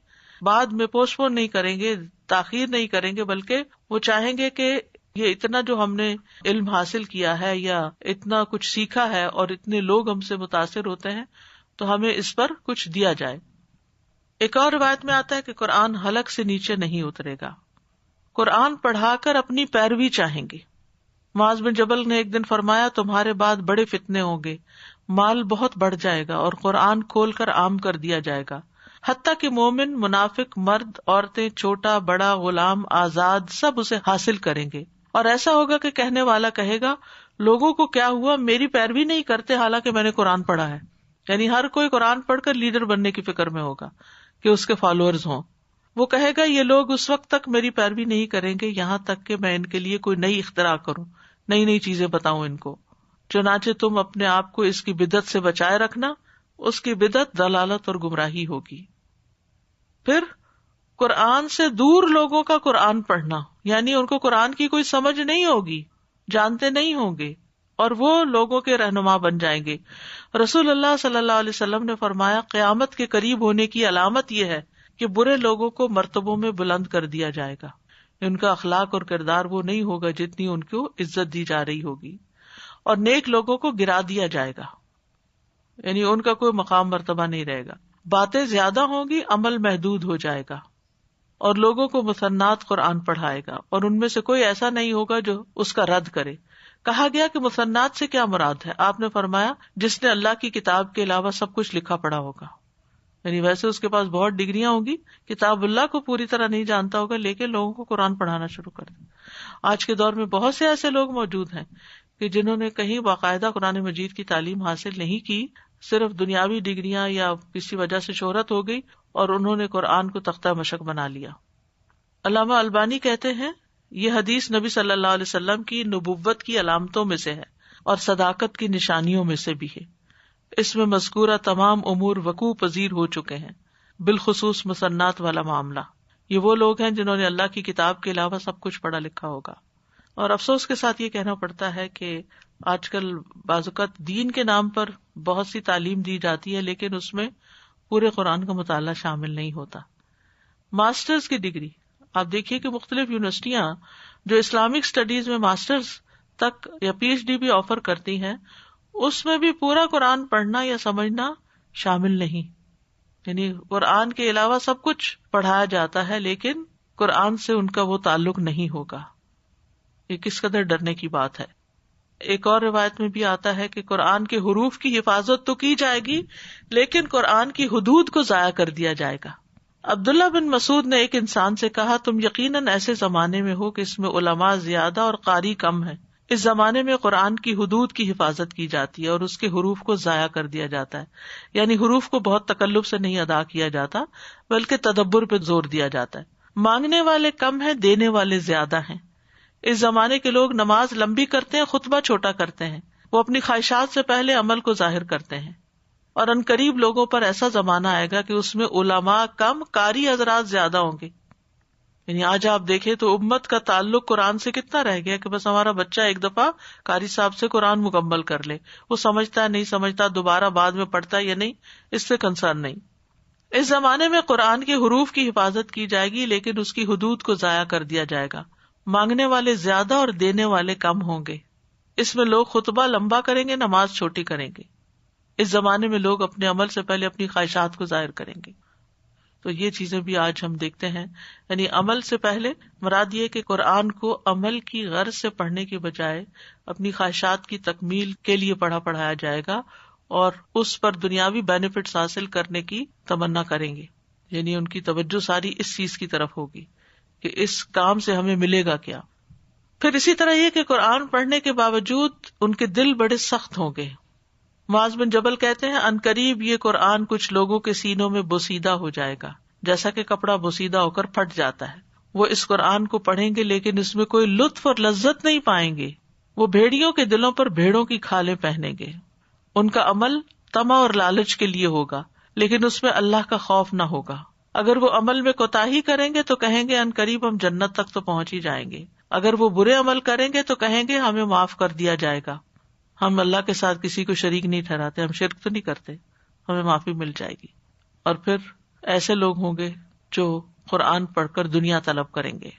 بعد میں پوسٹ پون نہیں کریں گے، تاخیر نہیں کریں گے، بلکہ وہ چاہیں گے کہ یہ اتنا جو ہم نے علم حاصل کیا ہے یا اتنا کچھ سیکھا ہے اور اتنے لوگ ہم سے متاثر ہوتے ہیں تو ہمیں اس پر کچھ دیا جائے۔ ایک اور روایت میں آتا ہے کہ قرآن حلق سے نیچے نہیں اترے گا، قرآن پڑھا کر اپنی پیروی چاہیں گے۔ معاذ بن جبل نے ایک دن فرمایا تمہارے بعد بڑے فتنے ہوں گے، مال بہت بڑھ جائے گا اور قرآن کھول کر عام کر دیا جائے گا، حتیٰ کہ مومن، منافق، مرد، عورتیں، چھوٹا بڑا، غلام، آزاد سب اسے حاصل کریں گے، اور ایسا ہوگا کہ کہنے والا کہے گا لوگوں کو کیا ہوا، میری پیروی نہیں کرتے حالانکہ میں نے قرآن پڑھا ہے۔ یعنی ہر کوئی قرآن پڑھ کر لیڈر بننے کی فکر میں ہوگا کہ اس کے فالوورز ہوں۔ وہ کہے گا یہ لوگ اس وقت تک میری پیروی نہیں کریں گے یہاں تک کہ میں ان کے لیے کوئی نئی اختراع کروں، نئی نئی چیزیں بتاؤں ان کو۔ چنانچہ تم اپنے آپ کو اس کی بدعت سے بچائے رکھنا، اس کی بدعت ضلالت اور گمراہی ہوگی۔ پھر قرآن سے دور لوگوں کا قرآن پڑھنا، یعنی ان کو قرآن کی کوئی سمجھ نہیں ہوگی، جانتے نہیں ہوں گے، اور وہ لوگوں کے رہنما بن جائیں گے۔ رسول اللہ صلی اللہ علیہ وسلم نے فرمایا قیامت کے قریب ہونے کی علامت یہ ہے کہ برے لوگوں کو مرتبوں میں بلند کر دیا جائے گا، ان کا اخلاق اور کردار وہ نہیں ہوگا جتنی ان کو عزت دی جا رہی ہوگی، اور نیک لوگوں کو گرا دیا جائے گا، یعنی ان کا کوئی مقام مرتبہ نہیں رہے گا۔ باتیں زیادہ ہوں گی، عمل محدود ہو جائے گا، اور لوگوں کو مثنات قرآن پڑھائے گا، اور ان میں سے کوئی ایسا نہیں ہوگا جو اس کا رد کرے۔ کہا گیا کہ مثنات سے کیا مراد ہے؟ آپ نے فرمایا جس نے اللہ کی کتاب کے علاوہ سب کچھ لکھا پڑھا ہوگا، یعنی ویسے اس کے پاس بہت ڈگریاں ہوں گی، کتاب اللہ کو پوری طرح نہیں جانتا ہوگا، لیکن لوگوں کو قرآن پڑھانا شروع کر دیں۔ آج کے دور میں بہت سے ایسے لوگ موجود ہیں کہ جنہوں نے کہیں باقاعدہ قرآن مجید کی تعلیم حاصل نہیں کی، صرف دنیاوی ڈگریاں یا کسی وجہ سے شہرت ہو گئی اور انہوں نے قرآن کو تختہ مشق بنا لیا۔ علامہ البانی کہتے ہیں یہ حدیث نبی صلی اللہ علیہ وسلم کی نبوت کی علامتوں میں سے ہے اور صداقت کی نشانیوں میں سے بھی ہے۔ اس میں مذکورہ تمام امور وقوع پذیر ہو چکے ہیں، بالخصوص مثنات والا معاملہ۔ یہ وہ لوگ ہیں جنہوں نے اللہ کی کتاب کے علاوہ سب کچھ پڑھا لکھا ہوگا۔ اور افسوس کے ساتھ یہ کہنا پڑتا ہے کہ آج کل بعض اوقات دین کے نام پر بہت سی تعلیم دی جاتی ہے، لیکن اس میں پورے قرآن کا مطالعہ شامل نہیں ہوتا۔ ماسٹرز کی ڈگری آپ دیکھیے کہ مختلف یونیورسٹیاں جو اسلامک اسٹڈیز میں ماسٹرز تک یا پی ایچ ڈی بھی آفر کرتی ہیں، اس میں بھی پورا قرآن پڑھنا یا سمجھنا شامل نہیں، یعنی قرآن کے علاوہ سب کچھ پڑھایا جاتا ہے لیکن قرآن سے ان کا وہ تعلق نہیں ہوگا۔ یہ کس قدر ڈرنے کی بات ہے۔ ایک اور روایت میں بھی آتا ہے کہ قرآن کے حروف کی حفاظت تو کی جائے گی لیکن قرآن کی حدود کو ضائع کر دیا جائے گا۔ عبداللہ بن مسعود نے ایک انسان سے کہا تم یقیناً ایسے زمانے میں ہو کہ اس میں علماء زیادہ اور قاری کم ہیں، اس زمانے میں قرآن کی حدود کی حفاظت کی جاتی ہے اور اس کے حروف کو ضائع کر دیا جاتا ہے، یعنی حروف کو بہت تکلف سے نہیں ادا کیا جاتا بلکہ تدبر پہ زور دیا جاتا ہے۔ مانگنے والے کم ہیں، دینے والے زیادہ ہیں۔ اس زمانے کے لوگ نماز لمبی کرتے ہیں، خطبہ چھوٹا کرتے ہیں، وہ اپنی خواہشات سے پہلے عمل کو ظاہر کرتے ہیں، اور ان قریب لوگوں پر ایسا زمانہ آئے گا کہ اس میں علماء کم، قاری حضرات زیادہ ہوں گے۔ یعنی آج آپ دیکھیں تو امت کا تعلق قرآن سے کتنا رہ گیا کہ بس ہمارا بچہ ایک دفعہ قاری صاحب سے قرآن مکمل کر لے، وہ سمجھتا ہے نہیں سمجھتا، دوبارہ بعد میں پڑھتا ہے یا نہیں، اس سے کنسرن نہیں۔ اس زمانے میں قرآن کے حروف کی حفاظت کی جائے گی لیکن اس کی حدود کو ضائع کر دیا جائے گا۔ مانگنے والے زیادہ اور دینے والے کم ہوں گے۔ اس میں لوگ خطبہ لمبا کریں گے، نماز چھوٹی کریں گے۔ اس زمانے میں لوگ اپنے عمل سے پہلے اپنی خواہشات کو ظاہر کریں گے۔ تو یہ چیزیں بھی آج ہم دیکھتے ہیں، یعنی عمل سے پہلے مراد یہ کہ قرآن کو عمل کی غرض سے پڑھنے کی بجائے اپنی خواہشات کی تکمیل کے لیے پڑھایا جائے گا اور اس پر دنیاوی بینیفٹس حاصل کرنے کی تمنا کریں گے، یعنی ان کی توجہ ساری اس چیز کی طرف ہوگی کہ اس کام سے ہمیں ملے گا کیا۔ پھر اسی طرح یہ کہ قرآن پڑھنے کے باوجود ان کے دل بڑے سخت ہوں گے۔ معاذ بن جبل کہتے ہیں ان قریب یہ قرآن کچھ لوگوں کے سینوں میں بوسیدہ ہو جائے گا، جیسا کہ کپڑا بوسیدہ ہو کر پھٹ جاتا ہے۔ وہ اس قرآن کو پڑھیں گے لیکن اس میں کوئی لطف اور لذت نہیں پائیں گے، وہ بھیڑیوں کے دلوں پر بھیڑوں کی کھالیں پہنیں گے۔ ان کا عمل طمع اور لالچ کے لیے ہوگا، لیکن اس میں اللہ کا خوف نہ ہوگا. اگر وہ عمل میں کوتاہی کریں گے تو کہیں گے ان قریب ہم جنت تک تو پہنچ ہی جائیں گے. اگر وہ برے عمل کریں گے تو کہیں گے ہمیں معاف کر دیا جائے گا. ہم اللہ کے ساتھ کسی کو شریک نہیں ٹھہراتے، ہم شرک تو نہیں کرتے، ہمیں معافی مل جائے گی. اور پھر ایسے لوگ ہوں گے جو قرآن پڑھ کر دنیا طلب کریں گے.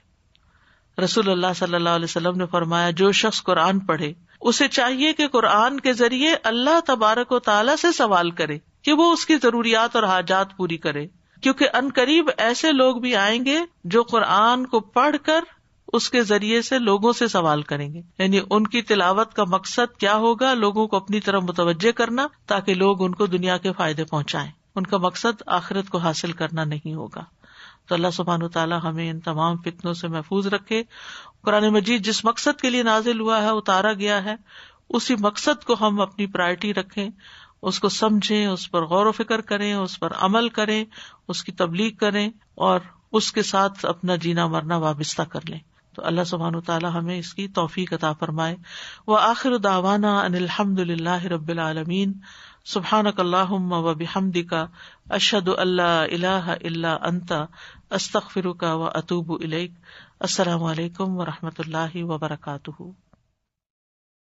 رسول اللہ صلی اللہ علیہ وسلم نے فرمایا جو شخص قرآن پڑھے اسے چاہیے کہ قرآن کے ذریعے اللہ تبارک و تعالیٰ سے سوال کرے کہ وہ اس کی ضروریات اور حاجات پوری کرے، کیونکہ ان قریب ایسے لوگ بھی آئیں گے جو قرآن کو پڑھ کر اس کے ذریعے سے لوگوں سے سوال کریں گے. یعنی ان کی تلاوت کا مقصد کیا ہوگا؟ لوگوں کو اپنی طرف متوجہ کرنا تاکہ لوگ ان کو دنیا کے فائدے پہنچائیں. ان کا مقصد آخرت کو حاصل کرنا نہیں ہوگا. تو اللہ سبحانہ وتعالیٰ ہمیں ان تمام فتنوں سے محفوظ رکھے. قرآن مجید جس مقصد کے لیے نازل ہوا ہے، اتارا گیا ہے، اسی مقصد کو ہم اپنی پرائرٹی رکھیں، اس کو سمجھیں، اس پر غور و فکر کریں، اس پر عمل کریں، اس کی تبلیغ کریں اور اس کے ساتھ اپنا جینا مرنا وابستہ کر لیں. تو اللہ سبحانہ وتعالیٰ ہمیں اس کی توفیق عطا فرمائے. وآخر دعوانا ان الحمد للہ رب العالمین. سبحانک اللہم وبحمدک اشہد ان لا الہ الا انت استغفرک واتوب الیک. السلام علیکم ورحمۃ اللہ وبرکاتہ.